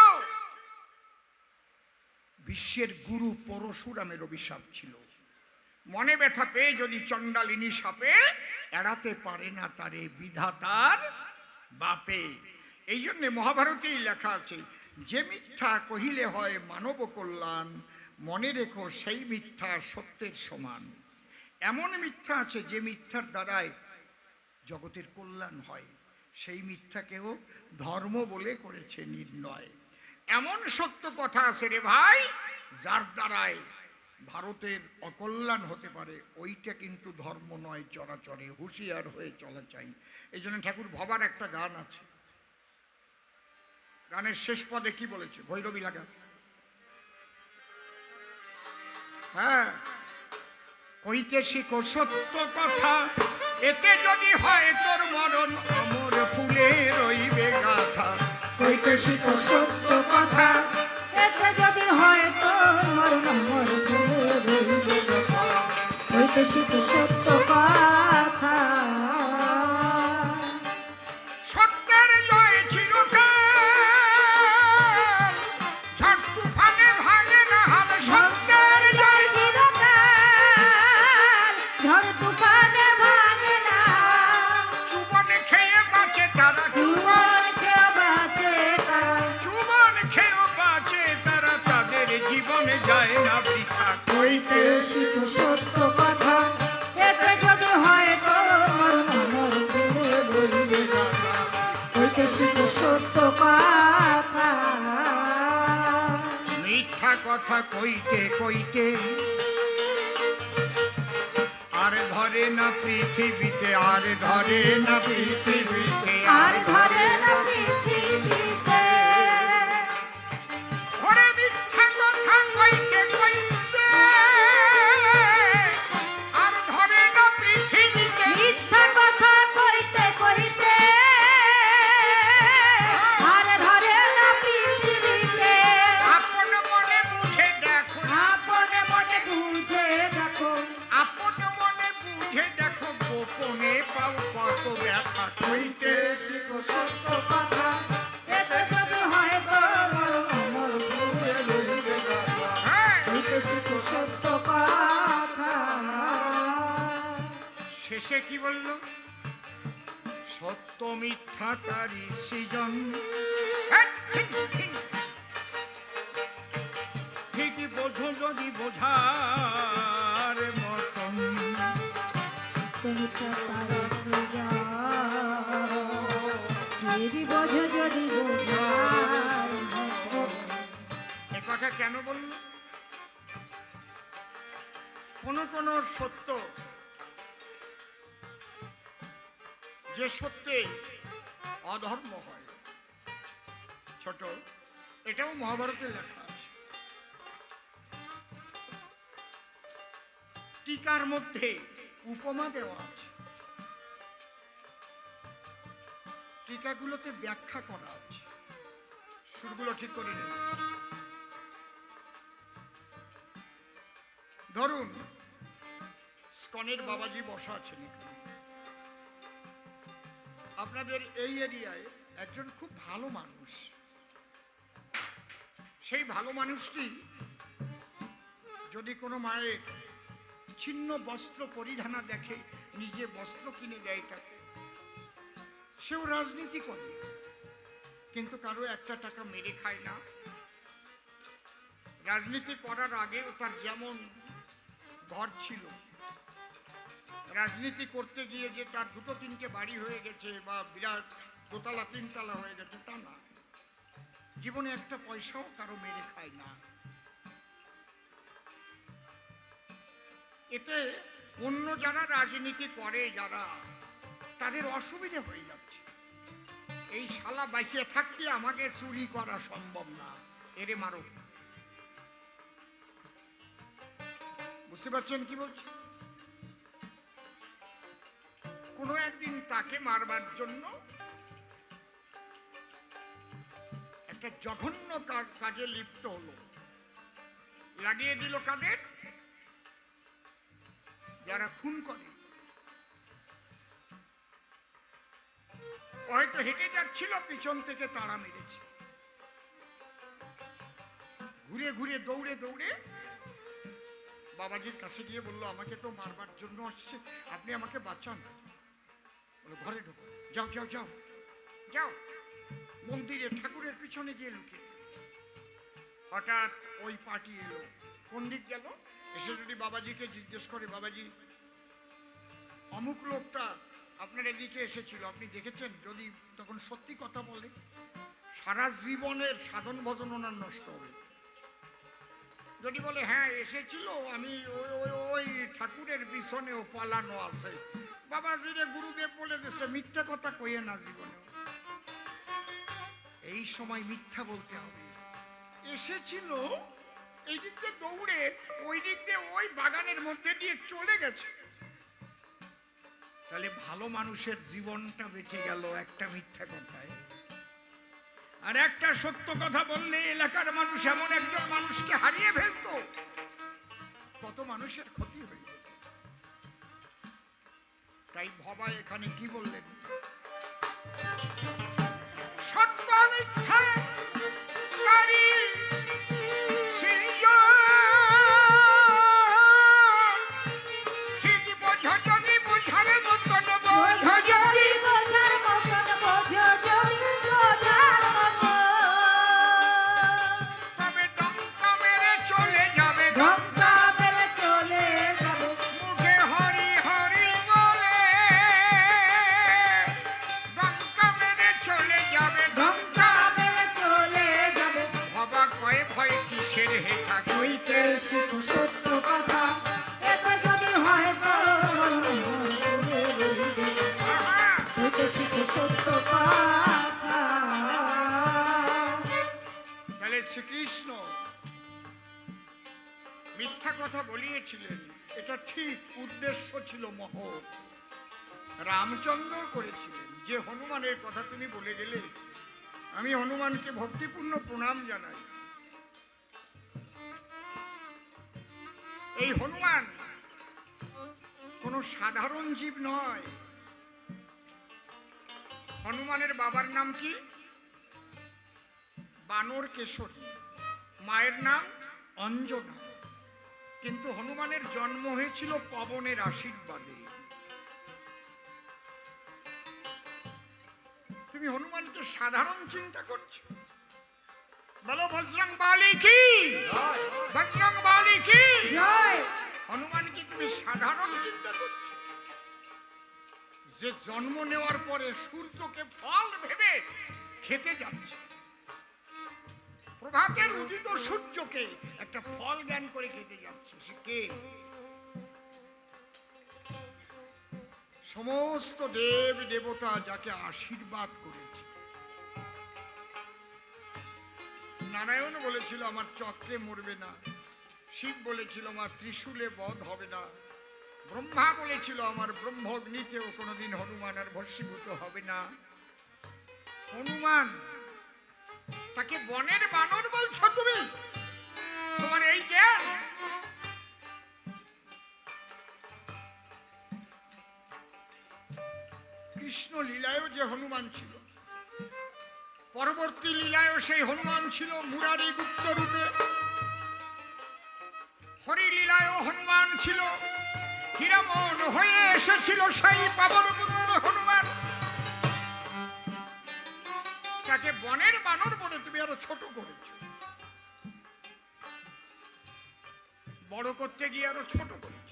বিশ্বের গুরু পরশুরামের অভিশাপ ছিল। মনে ব্যথা পেয়ে যদি চণ্ডালিনী সাপে, এড়াতে পারে না তারে বিধাতার বাপে। এই জন্য মহাভারতেই লেখা আছে, যে মিথ্যা কহিলে হয় মানব কল্যাণ, মনে রেখো সেই মিথ্যা সত্যের সমান। এমন মিথ্যা আছে যে মিথ্যার দ্বারায় জগতের কল্যাণ হয়, সেই মিথ্যাকেও ধর্ম বলে করেছে নির্ণয়। এমন সত্য কথা আছে রে ভাই, যার দ্বারায় ভারতের অকল্যাণ হতে পারে, ওইটা কিন্তু ধর্ম নয়। চরাচরে হুঁশিয়ার হয়ে চলা চাই। এই জন্য ঠাকুর ভবার একটা গান আছে, গানের শেষ পদে কি বলেছে? ভৈরবী লাগা, হ্যাঁ, কইতে শিখো সত্য কথা, এতে যদি হয় তোর মরণ, অমর ফুলে রইবে গাথা। কইতে শিখো সত্য কথা, এতে যদি হয় তোর মরণ, অমর ফুলে রইবে গাথা। কইতে শিখো সত্য কথা। সত্যের জয় চিরকাল, ঝড় তুফানে ভাঙে না হাল। সত্যের জয় চিরকাল, কথা কইতে কইতে আর ধরে না পৃথিবীতে, আর ধরে না পৃথিবীতে, আর ধরে না পৃথিবীতে। ওরে মিথ্যা কথা কইতে কইতে আর ধরে না পৃথিবীতে, মিথ্যা কথা কইতে কইতে আর ধরে না পৃথিবীতে। আপন মনে বুঝে দেখো, আপনে মনে বুঝে দেখো, আপন মনে বুঝে দেখো, গোপনে পাও কত ব্যথা কইতে শিখো সত্য কথা, এতে যদি হয় তোমার অমর ভুলে লইবে কথা। হ্যাঁ। হইতে শিখো সত্য কথা। শেষে কি বলল? সত্য মিথ্যা তারি সৃজন, ঠিকই বোঝো যদি বোঝার মতন, তুমি তো পারো সৃজন, যদি বোঝো যদি বোঝার মতন। এ কথা কেন বলল? কোন কোন সত্য, যে সত্যে অধর্ম হয়, ছোট, এটাও মহাভারতে লেখা আছে। টিকার মধ্যে উপমা দেওয়া আছে, টিকাগুলোতে ব্যাখ্যা করা আছে। সুরগুলো ঠিক করে নিন। ধরুন স্কনের বাবাজি বসা আছেন এখানে। আপনাদের এই এরিয়ায় একজন খুব ভালো মানুষ, সেই ভালো মানুষটি যদি কোনো মায়ের ছিন্ন বস্ত্র পরিধানা দেখে, নিজে বস্ত্র কিনে দেয় তাকে। সেও রাজনীতি করে, কিন্তু কারো একটা টাকা মেরে খায় না। রাজনীতি করার আগেও তার যেমন ঘর ছিল, রাজনীতি করতে গিয়ে যে তার দুটো তিনটে বাড়ি হয়ে গেছে বা বিরাট দোতলা তিনতলা হয়ে গেছে তা না। জীবনে একটা পয়সাও কারো মেরে খায় না। এতে অন্য যারা রাজনীতি করে, যারা, তাদের অসুবিধে হয়ে যাচ্ছে। এই শালা বাইসে থাকতে আমাকে চুরি করা সম্ভব না, এরে মারো। বুঝতে পারছেন কি বলছি? কোনো একদিন তাকে মারবার জন্য একটা জঘন্য কাজে লিপ্ত হলো, লাগিয়ে দিল কাদের? যারা খুন করে। হয়তো হেঁটে যাচ্ছিল, পিছন থেকে তাড়া মেরেছে, ঘুরে ঘুরে দৌড়ে দৌড়ে বাবাজির কাছে গিয়ে বললো, আমাকে তো মারবার জন্য আসছে, আপনি আমাকে বাঁচান। বলো, ঘরে ঢোকো, যাও যাও যাও যাও। মন্দিরে ঠাকুরের পিছনে গিয়ে লুকিয়ে। হঠাৎ ওই পার্টি এলো, কোন দিক গেল? এসে যদি বাবাজিকে জিজ্ঞেস করে, বাবাজি অমুক লোকটা আপনার এদিকে এসেছিল, আপনি দেখেছেন? যদি তখন সত্যি কথা বলে, সারা জীবনের সাধন ভজন ওনার নষ্ট হবে। যদি বলে হ্যাঁ এসেছিল, আমি ওই ঠাকুরের পিছনেও পালানো আছে, বাবাজিরে গুরুদেব বলে দিয়েছে, মিথ্যা কথা কইয়ে না জীবনে। এই সময় মিথ্যা বলতে হবে। এসেছিল এই দিক দিয়ে দৌড়ে, ওই দিক দিয়ে ওই বাগানের মধ্যে দিয়ে চলে গেছে। তাহলে ভালো মানুষের জীবনটা বেঁচে গেল একটা মিথ্যা কথায়। আর একটা সত্য কথা বললে এলাকার মানুষ এমন একজন মানুষকে হারিয়ে ফেলতো, কত মানুষের ক্ষতি হয়ে যেত। তাই ভবা এখানে কি বললেন? সত্য মিথ্যা কারি ঠিক বোঝো যদি বোঝার মতন, বোঝো যদি বোঝার মতন, বোঝো যদি বোঝার মতন। তবে ডঙ্কা মেরে চলে যাবে, ডঙ্কা মেরে চলে যাবে, মুখে হরি হরি বলে। ডঙ্কা মেরে চলে যাবে, ডঙ্কা মেরে শ্রীকৃষ্ণ মিথ্যা কথা বলিয়েছিলেন, এটা ঠিক, উদ্দেশ্য ছিল মহৎ। রামচন্দ্র করেছিলেন। যে হনুমানের কথা তুমি বলে গেলে, আমি হনুমানকে ভক্তিপূর্ণ প্রণাম জানাই। এই হনুমান কোনো সাধারণ জীব নয়। হনুমানের বাবার নাম কি? বানর কেশরী, মায়ের নাম অঞ্জনা। কিন্তু হনুমানের জন্ম হয়েছিল পবনের আশীর্বাদে। তুমি হনুমানকে সাধারণ চিন্তা করছো? বলো বজরং বলি কি, বজরং বলি কি জয়। হনুমানকে তুমি সাধারণ চিন্তা করছো? যে জন্ম নেওয়ার পরে সূর্যকে ফল ভেবে খেতে যাচ্ছে, প্রভাতের উদিত সূর্যকে একটা ফল জ্ঞান করে খেতে যাচ্ছে, সে কে? সমস্ত দেব দেবতা যাকে আশীর্বাদ করেছে। নারায়ণ বলেছিল আমার চক্রে মরবে না, শিব বলেছিল আমার ত্রিশূলে বধ হবে না, ব্রহ্মা বলেছিল আমার ব্রহ্মগ্নিতেও কোনোদিন হনুমান আর ভস্মীভূত হবে না। হনুমান, তাকে বনের বানর বলছো তুমি? তোমার এই জ্ঞান? কৃষ্ণ লীলায়ও যে হনুমান ছিল, পরবর্তী লীলায়ও সেই হনুমান ছিল মুরারি গুপ্ত রূপে। হরি লীলায়ও হনুমান ছিল, হীরামন হয়ে এসেছিল সেই পাবন পুত্র হনুমান। তাকে বনের বানর বলে তুমি আরো ছোট করেছ, বড় করতে গিয়ে আরো ছোট করেছ।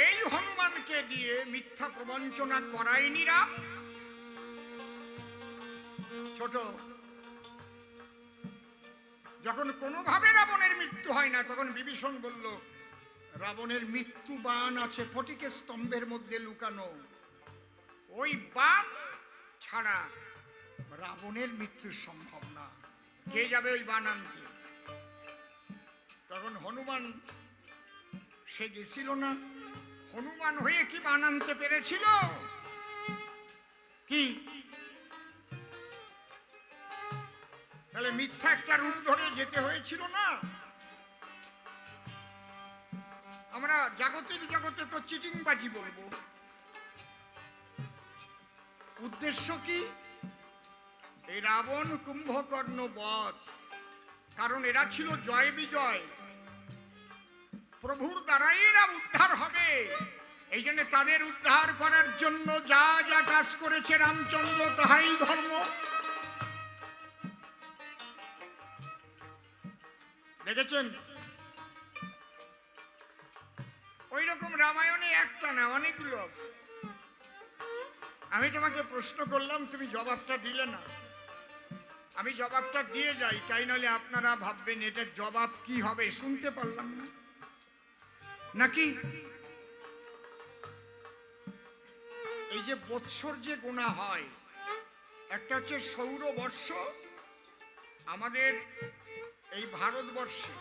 এই হনুমানকে দিয়ে মিথ্যা প্রবঞ্চনা করায়নি রাম। ছোট, যখন কোনোভাবে রাবণের মৃত্যু হয় না, তখন বিভীষণ বলল রাবণের মৃত্যু বাণ আছে ফটিকের স্তম্ভের মধ্যে লুকানো, ওই বাণ ছাড়া রাবণের মৃত্যু সম্ভব না। কে যাবে ওই বাণ আনতে? তখন হনুমান সে গেছিল না। হনুমান হয়ে কি বাণ আনতে পেরেছিল? কি? তাহলে মিথ্যা একটা রূপ ধরে যেতে হয়েছিল না? আমরা জাগতিক জগতে তো চিটিংবাজি বলবো। উদ্দেশ্য কি? এই রাবণ কুম্ভকর্ণ বধ। কারণ এরা ছিল জয় বিজয়, প্রভুর দ্বারাই এরা উদ্ধার হবে। এই জন্য তাদের উদ্ধার করার জন্য যা যা কাজ করেছে রামচন্দ্র, তাহাই ধর্ম। দেখেছেন? ওই রকম রামায়ণে একটা না, অনেকগুলো আছে। আমি তোমাকে প্রশ্ন করলাম, তুমি জবাবটা দিলে না। আমি জবাবটা দিয়ে যাই, তাই নাহলে আপনারা ভাববেন এটার জবাব কি হবে, শুনতে পারলাম না নাকি। এই যে বৎসর যে গোনা হয়, একটা হচ্ছে সৌরবর্ষ, আমাদের এই ভারতবর্ষে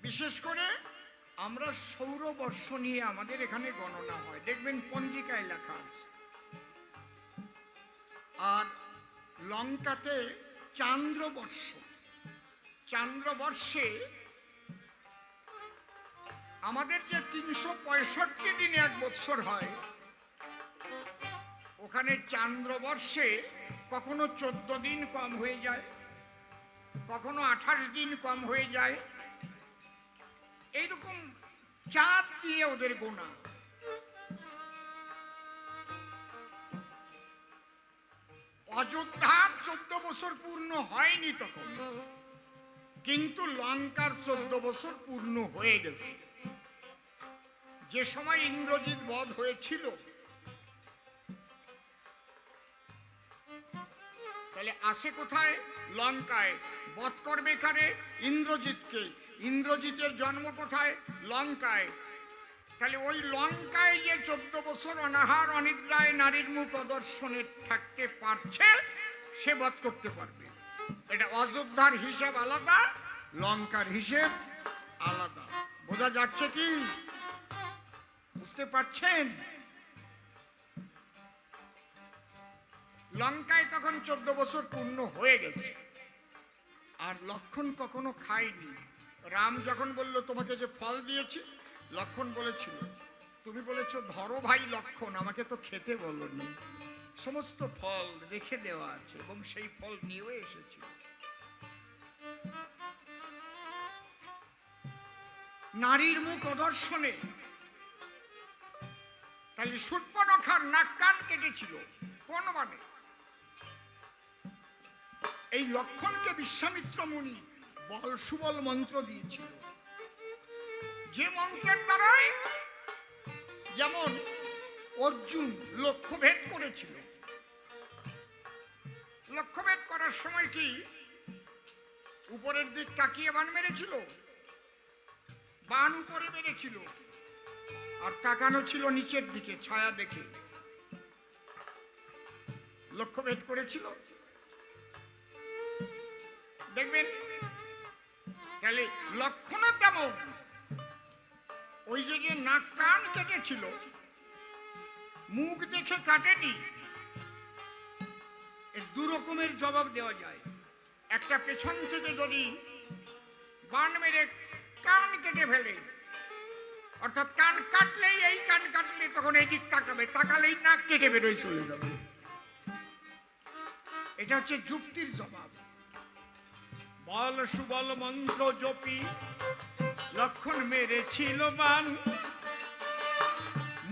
বিশেষ করে আমরা সৌরবর্ষ নিয়ে আমাদের এখানে গণনা হয়, দেখবেন পঞ্জিকায় লেখা আছে। আর লঙ্কাতে চান্দ্রবর্ষ, চান্দ্রবর্ষে আমাদের যে 365 দিনে এক বৎসর হয়, ওখানে চান্দ্রবর্ষে কখনো 14 দিন কম হয়ে যায়, কখনো 28 দিন কম হয়ে যায়। এইরকম চাঁদ দিয়ে ওদের গোনা। অযোধ্যার 14 বছর পূর্ণ হয়নি তখন, কিন্তু লঙ্কার 14 বছর পূর্ণ হয়ে গেছে। যে সময় ইন্দ্রজিৎ বধ হয়েছিল, তাহলে আসে কোথায়? লঙ্কায়। বধ করবে কারে? ইন্দ্রজিৎকে। ইন্দ্রজিতের জন্ম কোথায়? লঙ্কায়। তাহলে ওই লঙ্কায় যে 14 বছর অনাহার অনিদ্রায় নারীর মুখ অদর্শনে থাকতে পারছে, সে বধ করতে পারবে। এটা অযোধ্যার হিসাব আলাদা, লঙ্কার হিসেব আলাদা। বোঝা যাচ্ছে কি? বুঝতে পারছেন? লঙ্কায় তখন 14 বছর পূর্ণ হয়ে গেছে, আর লক্ষণ কখনো খায়নি। রাম যখন বলল তোমাকে যে ফল দিয়েছি, লক্ষণ বলেছিল তুমি বলেছ ধরো ভাই লক্ষণ, আমাকে তো খেতে বলনি। সমস্ত ফল রেখে দেওয়া আছে এবং সেই ফল নিয়ে এসেছিল। নারীর মুখ অদর্শনে তাহলে শূর্পণখার নাক কান কেটেছিল কোন মানে? এই লক্ষণকে বিশ্বামিত্র মুনি বল সুবল মন্ত্র দিয়েছিল, যে মন্ত্রের দ্বারাই যেমন অর্জুন লক্ষ্যভেদ করেছিল। লক্ষ্যভেদ করার সময় কি উপরের দিক তাকিয়ে বান মেরেছিল? বান উপরে মেরেছিল, আর তাকানো ছিল নিচের দিকে ছায়া দেখে। লক্ষ্যভেদ করেছিল, দেখবেন। তাহলে লক্ষণও তেমন। ওই যে নাক কান কেটেছিল, মুখ দেখে কাটেনি। এর দু রকমের জবাব দেওয়া যায়। একটা পেছন থেকে যদি বান মেরে কান কেটে ফেলে, অর্থাৎ কান কাটলেই, এই কান কাটলে তখন এই দিক তাকাবে, তাকালেই নাক কেটে বেরোয় চলে যাবে। এটা হচ্ছে যুক্তির জবাব। বল সুবল মন্ত্র জপি লক্ষণ মেরেছিল বান,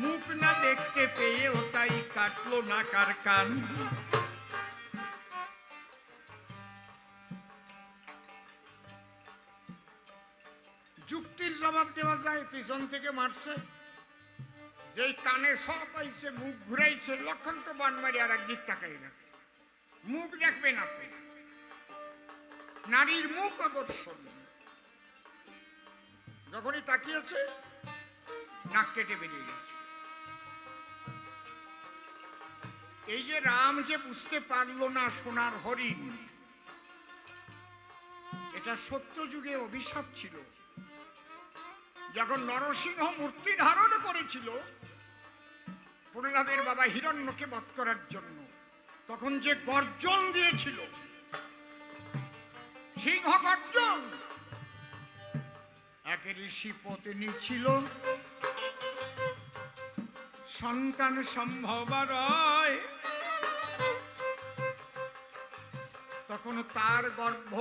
মুখ না দেখতে পেয়েও তাই কাটলো নাকার কান। যুক্তির জবাব দেওয়া যায়। পিছন থেকে মারছে, যেই কানে সব পাইছে, মুখ ঘুরাইছে, লক্ষণ তো বান মারি আর একদিক তাকাই না, মুখ দেখবে না তো। নারীর মুখ অদর্শন, যখনই তাকিয়েছে নাক কেটে বেরিয়ে গেছে। এই যে রাম যে বুঝতে পারলো না সোনার হরিণ, এটা সত্য যুগে অভিশাপ ছিল। যখন নরসিংহ মূর্তি ধারণ করেছিল প্রহ্লাদের বাবা হিরণ্যকে বধ করার জন্য, তখন যে গর্জন দিয়েছিল, সিংহ গর্জন, এক ঋষি পত্নী ছিল সন্তান সম্ভব রয়, তখন তার গর্ভ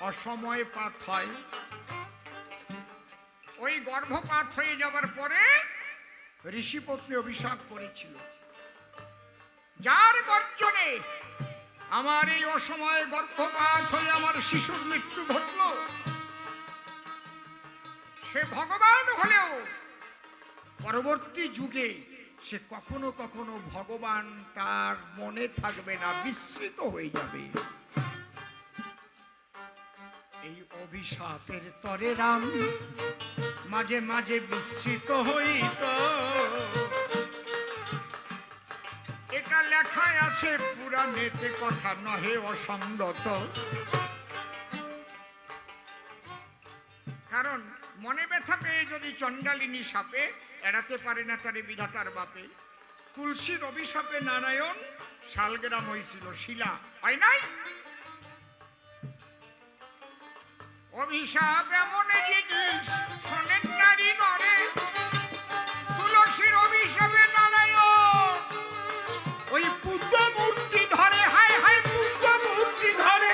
অসময়ে পাত হয়। ওই গর্ভপাত হয়ে যাবার পরে ঋষি পত্নী অভিশাপ করেছিল, যার গর্জনে আমার এই অসময়ে গর্ভপাত হয়ে আমার শিশুর মৃত্যু ঘটল, সে ভগবান হলেও পরবর্তী যুগে সে কখনো কখনো ভগবান তার মনে থাকবে না, বিস্মৃত হয়ে যাবে। এই অভিশাপের তরে রাম মাঝে মাঝে বিস্মৃত হইত। এটা লেখায় আছে পুরাণেতে, কথা নহে অসঙ্গত। কারণ মনে ব্যথা পেয়ে যদি চণ্ডালিনী সাপে এড়াতে পারে না তারে বিধাতার বাপে, তুলসীর অভিশাপে নারায়ণ শালগ্রাম হয়েছিল শিলা, হয় নাই? অভিশাপ এমন জিনিস শোনেন নারী নরে, তুলসীর অভিশাপে নারায়ণ ওই পূজ্য মূর্তি ধরে, হায় হায় পূজ্য মূর্তি ধরে।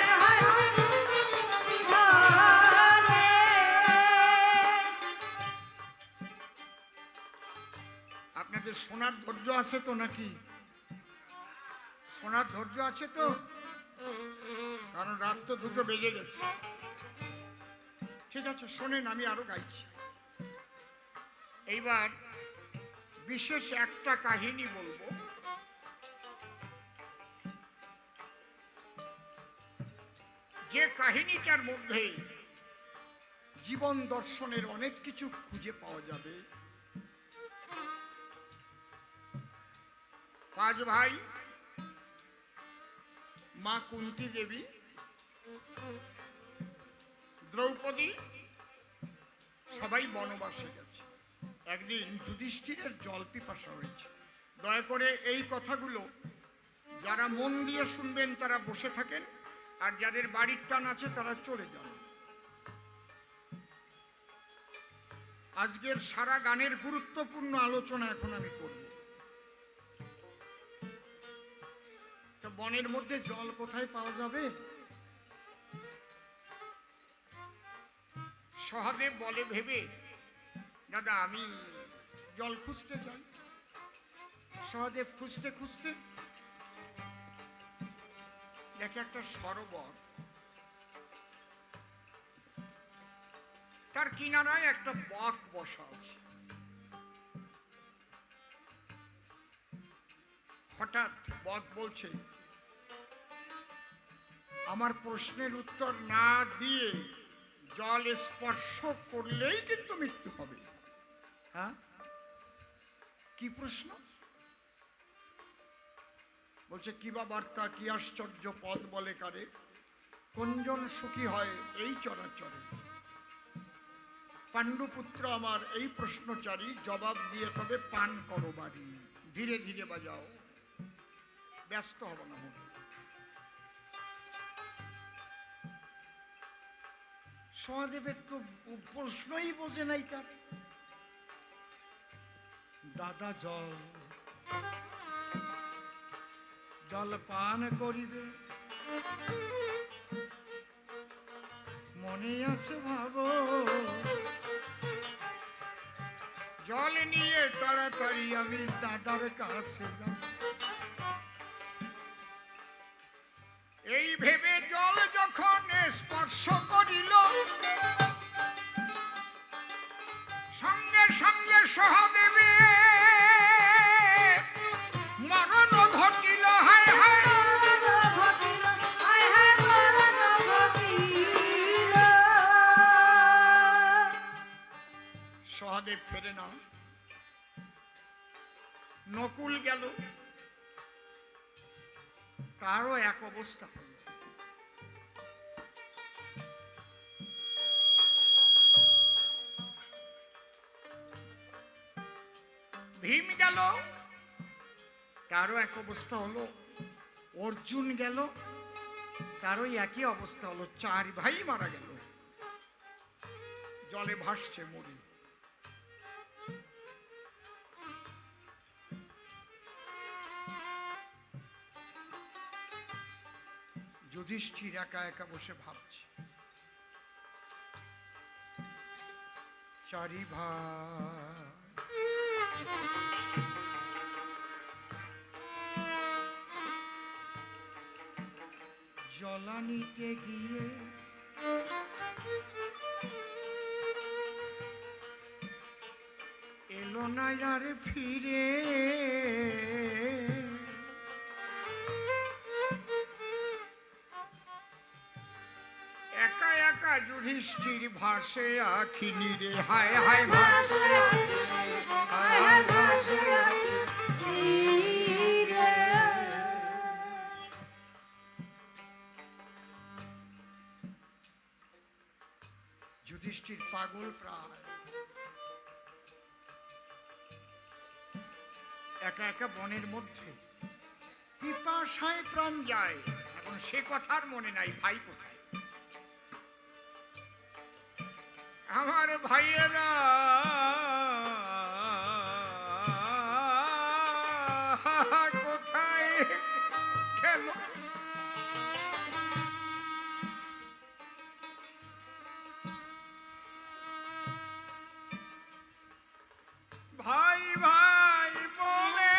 আপনাদের শোনার ধৈর্য আছে তো নাকি? শোনার ধৈর্য আছে তো? কারণ রাত তো 2টো বেজে গেছে। ঠিক আছে, শোনেন, আমি আরো গাইছি। এইবার বিশেষ একটা কাহিনী বলবো। যে কাহিনীটার মধ্যে জীবন দর্শনের অনেক কিছু খুঁজে পাওয়া যাবে। 5 ভাই, মা কুন্তী দেবী, দ্রৌপদী সবাই বনবাসে গেছে। একদিন যুধিষ্ঠিরের জল পিপাসা হয়েছে। দয়া করে এই কথাগুলো যারা মন দিয়ে শুনবেন তারা বসে থাকেন, আর যাদের বাড়ির টান আছে তারা চলে যান। আজকের সারা গানের গুরুত্বপূর্ণ আলোচনা এখন আমি করব। তো বনের মধ্যে জল কোথায় পাওয়া যাবে? সহদেব বলে ভেবে, দাদা আমি জল খুঁজতে যাই। সহদেব খুঁজতে খুঁজতে দেখে একটা সরোবর, তার কিনারায় একটা বাঘ বসা আছে। হঠাৎ বাঘ বলছে, আমার প্রশ্নের উত্তর না দিয়ে জল স্পর্শ করলেই কিন্তু মৃত্যু হবে। হ্যাঁ, কি প্রশ্ন? বলছে, কি বা বার্তা, কি আশ্চর্য পদ বলে কারে, কোনজন সুখী হয় এই চরাচরে। পাণ্ডুপুত্র আমার এই প্রশ্নচারী, জবাব দিয়ে তবে পান করো বাড়ি। ধীরে ধীরে বাজাও, ব্যস্ত হব না। সহদেবের তো প্রশ্নই বোঝে নাই তার। দাদা জল জল পান করিবে, মনে আছে ভাবো, জল নিয়ে তাড়াতাড়ি আমি দাদার কাছে যাব। এই ভেবে জল যখন স্পর্শ করিল, সঙ্গে সঙ্গে সহদেবে মরণ ঘটিল। হায় হায় সহদেব ফেরে না। নকুল গেল, তারও এক অবস্থা হল। ভীম গেল, তারও এক অবস্থা হলো। অর্জুন গেল, তারও একই অবস্থা হলো। 4 ভাই মারা গেল, জলে ভাসছে মরি। যুধিষ্ঠির একা একা বসে ভাবছে, 4 ভাই জলানিতে গিয়ে এলো না আর ফিরে। একা একা যুধিষ্ঠির ভাসে আখি নিরে। হায় হায় ভাসে যুধিষ্ঠির পাগল প্রায়, একা একা বনের মধ্যে পিপাসায় প্রাণ যায়। এখন সে কথার মনে নাই ভাই কোথায়। আমার ভাইয়েরা কোথায় গেল? ভাই ভাই বলে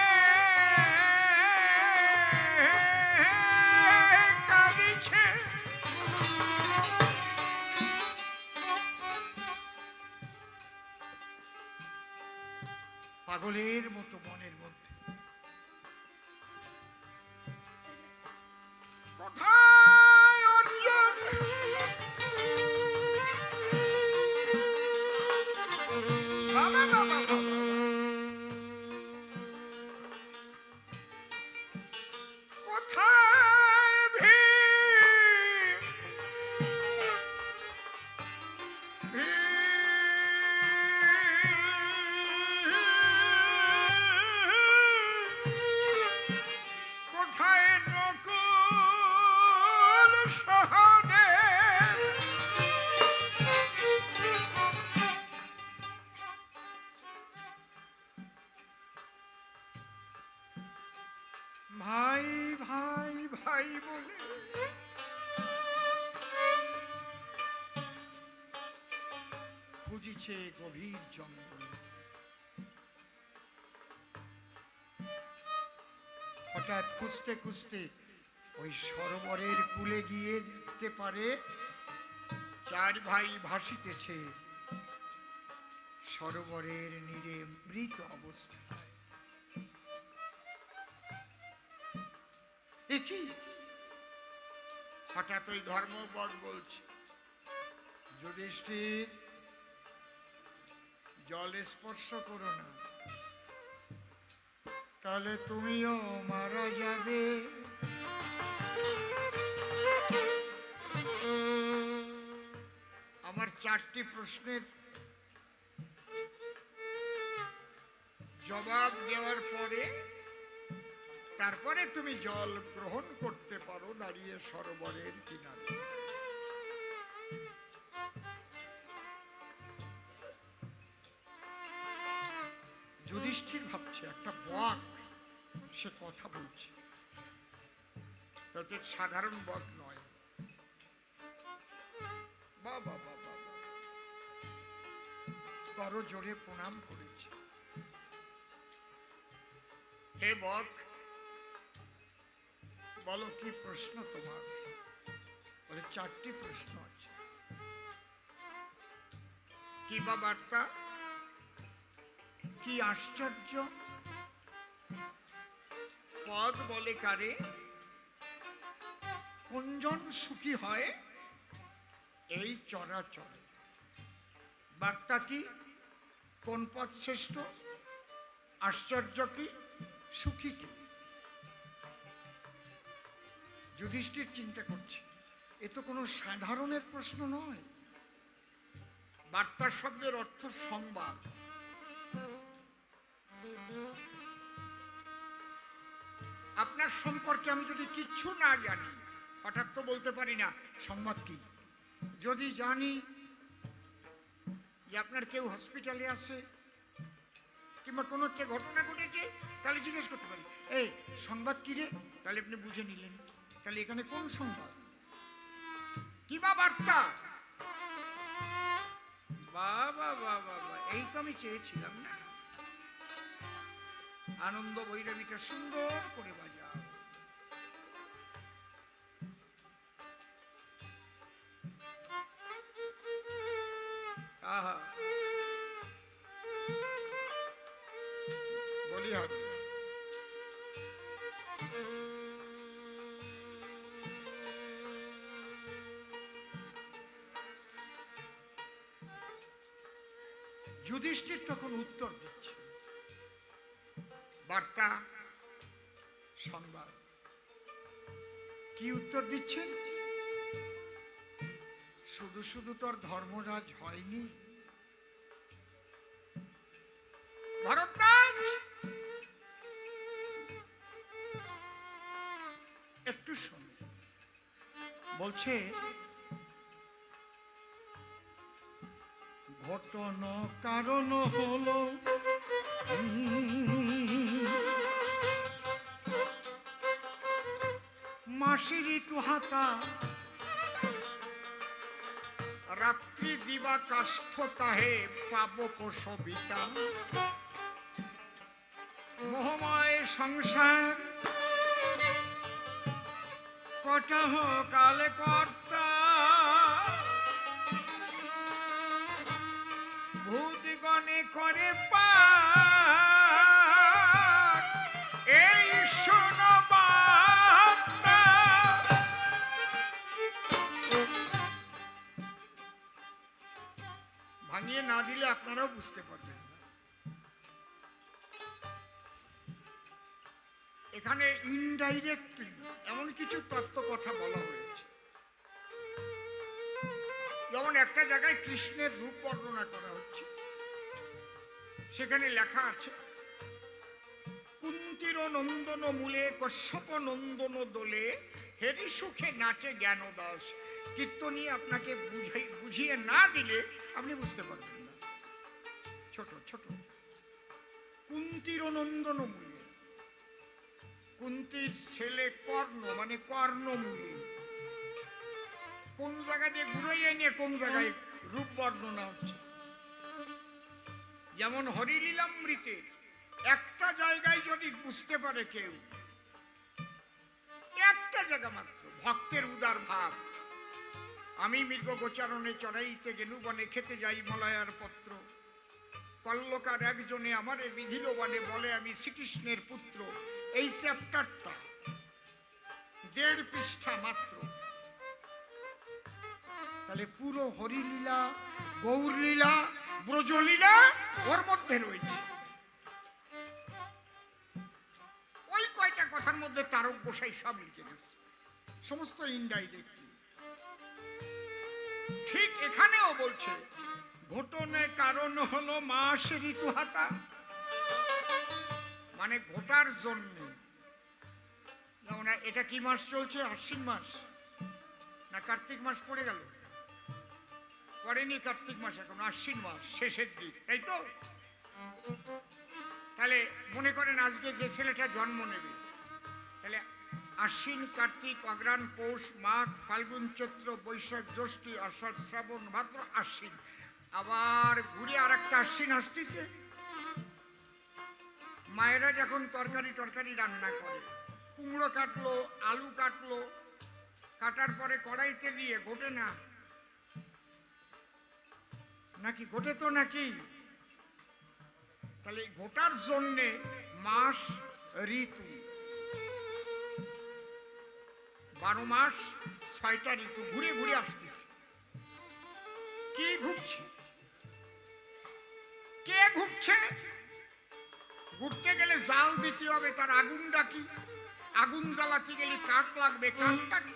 কাঁদিছে। পাগলের মতো বনের মধ্যে কোথায় অর্জুন? ভাই বলে খুঁজিছে গভীর জঙ্গল। হঠাৎ খুঁজতে খুঁজতে ওই সরোবরের কূলে গিয়ে দেখতে পারে চার ভাই ভাসিতেছে সরোবরের নীরে মৃত অবস্থায়। কি হঠাৎ ওই ধর্মবর বলছে, যুধিষ্ঠির জল স্পর্শ করো না, তাহলে তুমিও মারা যাবে। আমার চারটি প্রশ্নের জবাব দেওয়ার পরে তারপরে তুমি জল গ্রহণ করতে পারো দাঁড়িয়ে সরোবরের কিনারে। যুধিষ্ঠির ভাবছে একটা বক সে কথা বলছে, তাতে সাধারণ বক নয়। বাবা বাবা বড় জোরে প্রণাম করেছে। হে বক, বলো কি প্রশ্ন তোমার? বলে চারটি প্রশ্ন আছে। কি বা বার্তা? কি আশ্চর্য পদ বলে কারে? কোনজন সুখী হয় এই চরাচরে? বার্তা কি? কোন পদ শ্রেষ্ঠ? আশ্চর্য কি? সুখী কি? যুধিষ্ঠির চিন্তা করছে, এ তো কোনো সাধারণের প্রশ্ন নয়। বার্তা শব্দের অর্থ সংবাদ। আপনার সম্পর্কে আমি যদি কিচ্ছু না জানি, হঠাৎ তো বলতে পারি না সংবাদ কি। যদি জানি যে আপনার কেউ হসপিটালে আছে কিংবা কোনো একটা ঘটনা ঘটেছে, তাহলে জিজ্ঞেস করতে পারি, এই সংবাদ কি রে? তাহলে আপনি বুঝে নিলেন তাহলে এখানে কোন সংবাদ, কি বা বার্তা। বাবা বাবা, এই তো আমি চেয়েছিলাম না। আনন্দ ভৈরবীটা সুন্দর করে বাজাও। আহা, বলি হবে। যুধিষ্ঠির তখন উত্তর দিচ্ছে, বার্তা সংবাদ। কি উত্তর দিচ্ছেন? শুধু শুধু তোর ধর্মরাজ হয়নি ভরদ্বাজ, একটু শোন। বলছে ঘটনা কারণ হলো মাসি ঋতু হাতা, রাত্রি দিবা কাষ্ঠ তাহে পাব সবিতা। মোহময় সংসার কটাহ কালে কর্তা, ভূতগণে করে পার এই শোনো বার্তা। ভাঙিয়ে না দিলে আপনারাও বুঝতে পারবেন না। এখানে ইনডাইরেক্টলি এমন কিছু তত্ত্ব কথা বলা হয়েছে, যেমন একটা জায়গায় কৃষ্ণের রূপ বর্ণনা করা হচ্ছে, সেখানে লেখা আছে কুন্তির নন্দন মূলে কশ্যপ নন্দন দোলে হেরি সুখে নাচে জ্ঞানদাস। কীর্তনী আপনাকে বুঝিয়ে না দিলে আপনি বুঝতে পারবেন না। ছোট ছোট কুন্তির নন্দন মূলে, কুন্তির ছেলে কর্ণ মানে কর্ণমূলী কোন জায়গায় দিয়ে ঘুরাইয়ে নিয়ে কোন জায়গায় রূপ বর্ণনা হচ্ছে। যেমন হরিলীলামৃতের একটা জায়গায় যদি বুঝতে পারে কেউ, একটা জায়গা মাত্র, ভক্তের উদার ভাব, আমি মৃগ গোচারণে চড়াইতে গেনু বনে খেতে যাই মলয়ার পত্র, কল্লকার একজনে আমারে বিধিল বনে বলে আমি শ্রীকৃষ্ণের পুত্র। এই চ্যাপ্টারটা 1.5 পৃষ্ঠা মাত্র। তাহলে পুরো হরিলীলা, গৌরলীলা, ব্রজলীলা ওর মধ্যে রয়েছে। ওই কয়টা কথার মধ্যে তারক গোসাই সব লিখে গেছে, সমস্ত ইনডাইরেক্টলি। ঠিক এখানেও বলছে ঘটনে কারণ হলো মাস ঋতু হাতা, মানে ঘটার জন্য। যেমন এটা কি মাস চলছে? আশ্বিন মাস না কার্তিক মাস পড়ে গেল? পড়েনি কার্তিক মাস, এখন আশ্বিন মাস শেষের দিক, তাই তো? তাহলে মনে করেন আজকে যে ছেলেটা জন্ম নেবে, তাহলে আশ্বিন, কার্তিক, অগ্রাণ, পৌষ, মাঘ, ফাল্গুন, চৈত্র, বৈশাখ, জ্যৈষ্ঠী, আষাঢ়, শ্রাবণ, ভাদ্র, আশ্বিন। আবার ঘুরে আর একটা আশ্বিন আসতেছে। মায়েরা যখন তরকারি রান্না করে, কুমড়ো কাটলো, আলু কাটলো, কাটার পরে কড়াইতে দিয়ে ঘটে না নাকি? ঘটে তো নাকি? তাহলে ঘটার জন্যে মাস ঋতু, 12 মাস 6টা ঋতু ঘুরে ঘুরে আসতেছে। কি ঘুরছে? কে ঘুরছে? ঘুরতে গেলে জাল দিতে হবে, তার আগুনটা কি? আগুন জ্বালাতে গেলে কাঠ লাগবে, কাঠটা কি?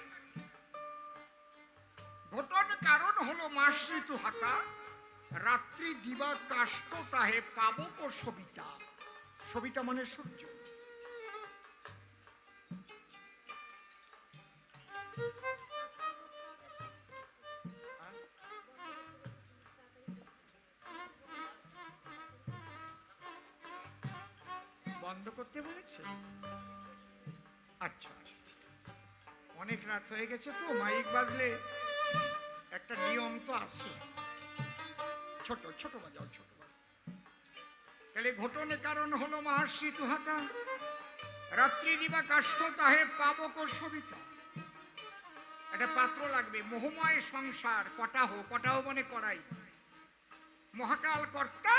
ঘটন কারণ হলো মাস ঋতু হাতা, রাত্রি দিবা কাষ্ট তাহে পাবক সবিতা। সবিতা মানে সূর্য। বন্ধ করতে বলেছে? আচ্ছা আচ্ছা, অনেক রাত হয়ে গেছে তো, মাইক বাজলে একটা নিয়ম তো আছে, ছোট ছোট বাজাও, ছোট বাজাও। তাহলে ঘটনে কারণ হলো মাস ঋতু হাতা, রাত্রি দিবা কাষ্ঠ তাহে পাবক সবিতা। একটা পাত্র লাগবে, মোহময় সংসার, কটাহ, কটাহ মানে কড়াই, মহাকাল কর্তা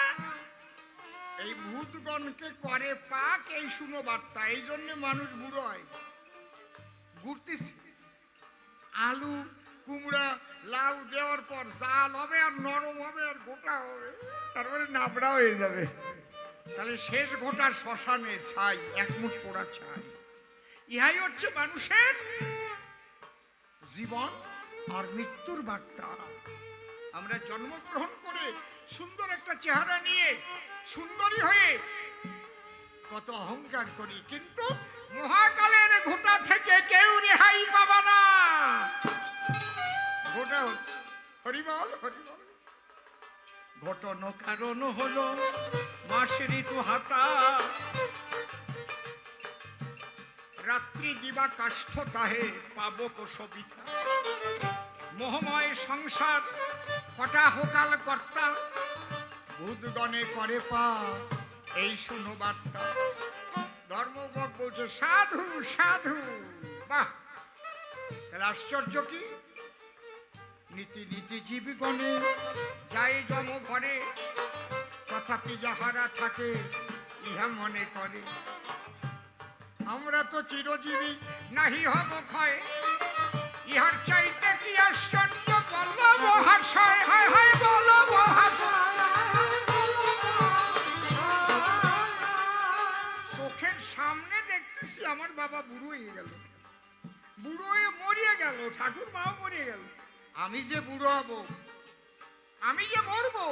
এই ভূতগণকে করে পাক, এই শুনো বার্তা। এই জন্য মানুষ বুড়ো হয়, ঘুরতেছে। আলু, কুমড়া, লাউ দেওয়ার পর জাল হবে আর নরম হবে আর গোটা হবে, তারপরে নাবড়া হয়ে যাবে। তাহলে শেষ গোটা শ্মশানে ছাই, একমুঠ পোড়া ছাই। ইহাই হচ্ছে মানুষের জীবন আর মৃত্যুর বার্তা। আমরা জন্মগ্রহণ করে সুন্দর একটা চেহারা নিয়ে সুন্দরী হয়ে কত অহংকার করি, কিন্তু মহাকালের ঘোটা থেকে কেউ রেহাই পাবা না। ঘোটা হচ্ছে হরিবল হরিবল। ঘটন কারণ হলো মাস ঋতু হাতা, রাত্রি দিবা কাষ্ঠ তাহে পাবক সবিতা। মোহময় সংসার, কটা হোকাল কর্তা, ভূতগণে করে পা, এই শুনো বার্তা। ধর্মবক বলছে সাধু সাধু। বাহ, তাহলে আশ্চর্য কি? নীতি নীতি জীবগণে যায় জম ঘরে, তথাপি যাহারা থাকে ইহা মনে করে আমরা তো চিরজীবী, নাহি হব ক্ষয়। ইহার চাইতে কি আশ্চর্য বল মহাশয়, হয় হয় বল মহাশয়। চোখের সামনে দেখতেছি আমার বাবা বুড়ো হয়ে গেল, বুড়ো হয়ে মরিয়ে গেল, ঠাকুর মাও মরিয়ে গেল, আমি যে বুড়ো হব, আমি যে মরবো,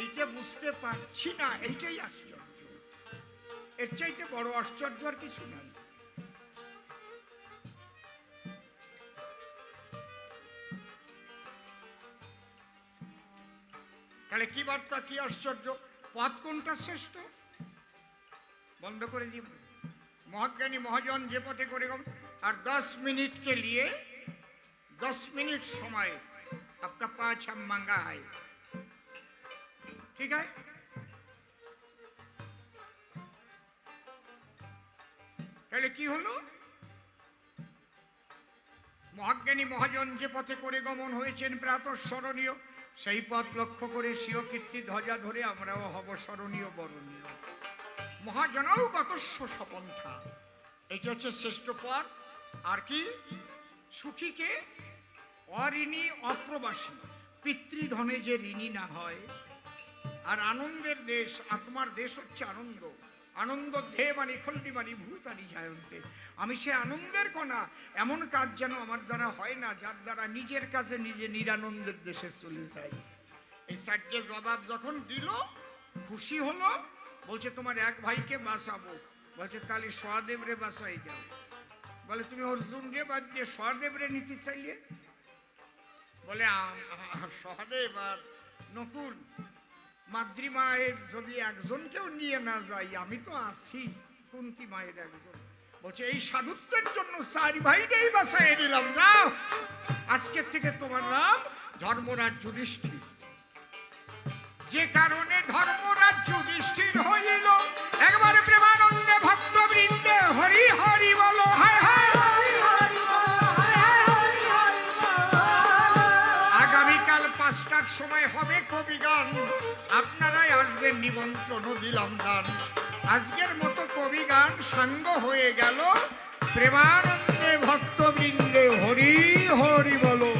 এইটা বুঝতে পারছি না। এইটাই আশ্চর্য, এর চাইতে বড় আশ্চর্য আর কিছু নাই। তাহলে কি বার্তা, কি আশ্চর্য? পথ কোনটা শ্রেষ্ঠ? বন্ধ করে দিব, महाज्ञानी महाजन जे पथे करे गम और 10 मिनट के लिए 10 मिनट समय आपका पाँच हम मांगा है, ठीक है? তাহলে কি হলো? মহাজ্ঞানী মহাজন যে পথে করে গমন হয়েছেন প্রাতঃস্মরণীয়, সেই পথ লক্ষ্য করে স্বীয় কীর্তি ধ্বজা ধরে আমরাও হব স্মরণীয় বরণীয়। মহাজনও গতস্ব সপন্থা, এটা হচ্ছে শ্রেষ্ঠ পথ। আর কি? সুখীকে অঋণী অপ্রবাসী, পিতৃধনে যে ঋণী না হয়। আর আনন্দের দেশ, আত্মার দেশ হচ্ছে আনন্দ। আনন্দ ধে মানে খল্লি মানে ভূতানি জায়ন্তে। আমি সে আনন্দের কণা, এমন কাজ যেন আমার দ্বারা হয় না যার দ্বারা নিজের কাছে নিজে নিরানন্দের দেশে চলে যায়। এই চারটে জবাব যখন দিল, খুশি হলো, বলছে তোমার এক ভাইকে বাঁচাবো। বলছে তাহলে সহদেব রে বাঁচাই দাও। বলে তুমি অর্জুন রে বাদ দিয়ে সহদেব রে নিতে চাইলে? বলে সহদেব আর নকুল মাদ্রি মায়ের যদি একজনকেও নিয়ে না যাই, আমি তো আছি কুন্তি মায়ের একজন। বলছে এই সাধুত্বের জন্য চার ভাইটাই বাঁচাই দিলাম, যাও আজকের থেকে তোমার নাম ধর্মরাজ যুধিষ্ঠির। যে কারণে ধর্মরাজ যুধিষ্ঠির হইল, একবারে প্রেমানন্দে ভক্তবৃন্দে হরি হরি বলো, হায় হায়। আগামীকাল 5টার সময় হবে কবি গান, আপনারাই আসবেন, নিমন্ত্রণ দিলাম দান। আজকের মতো কবি গান সাঙ্গ হয়ে গেল, প্রেমানন্দে ভক্তবৃন্দে হরি হরি বলো।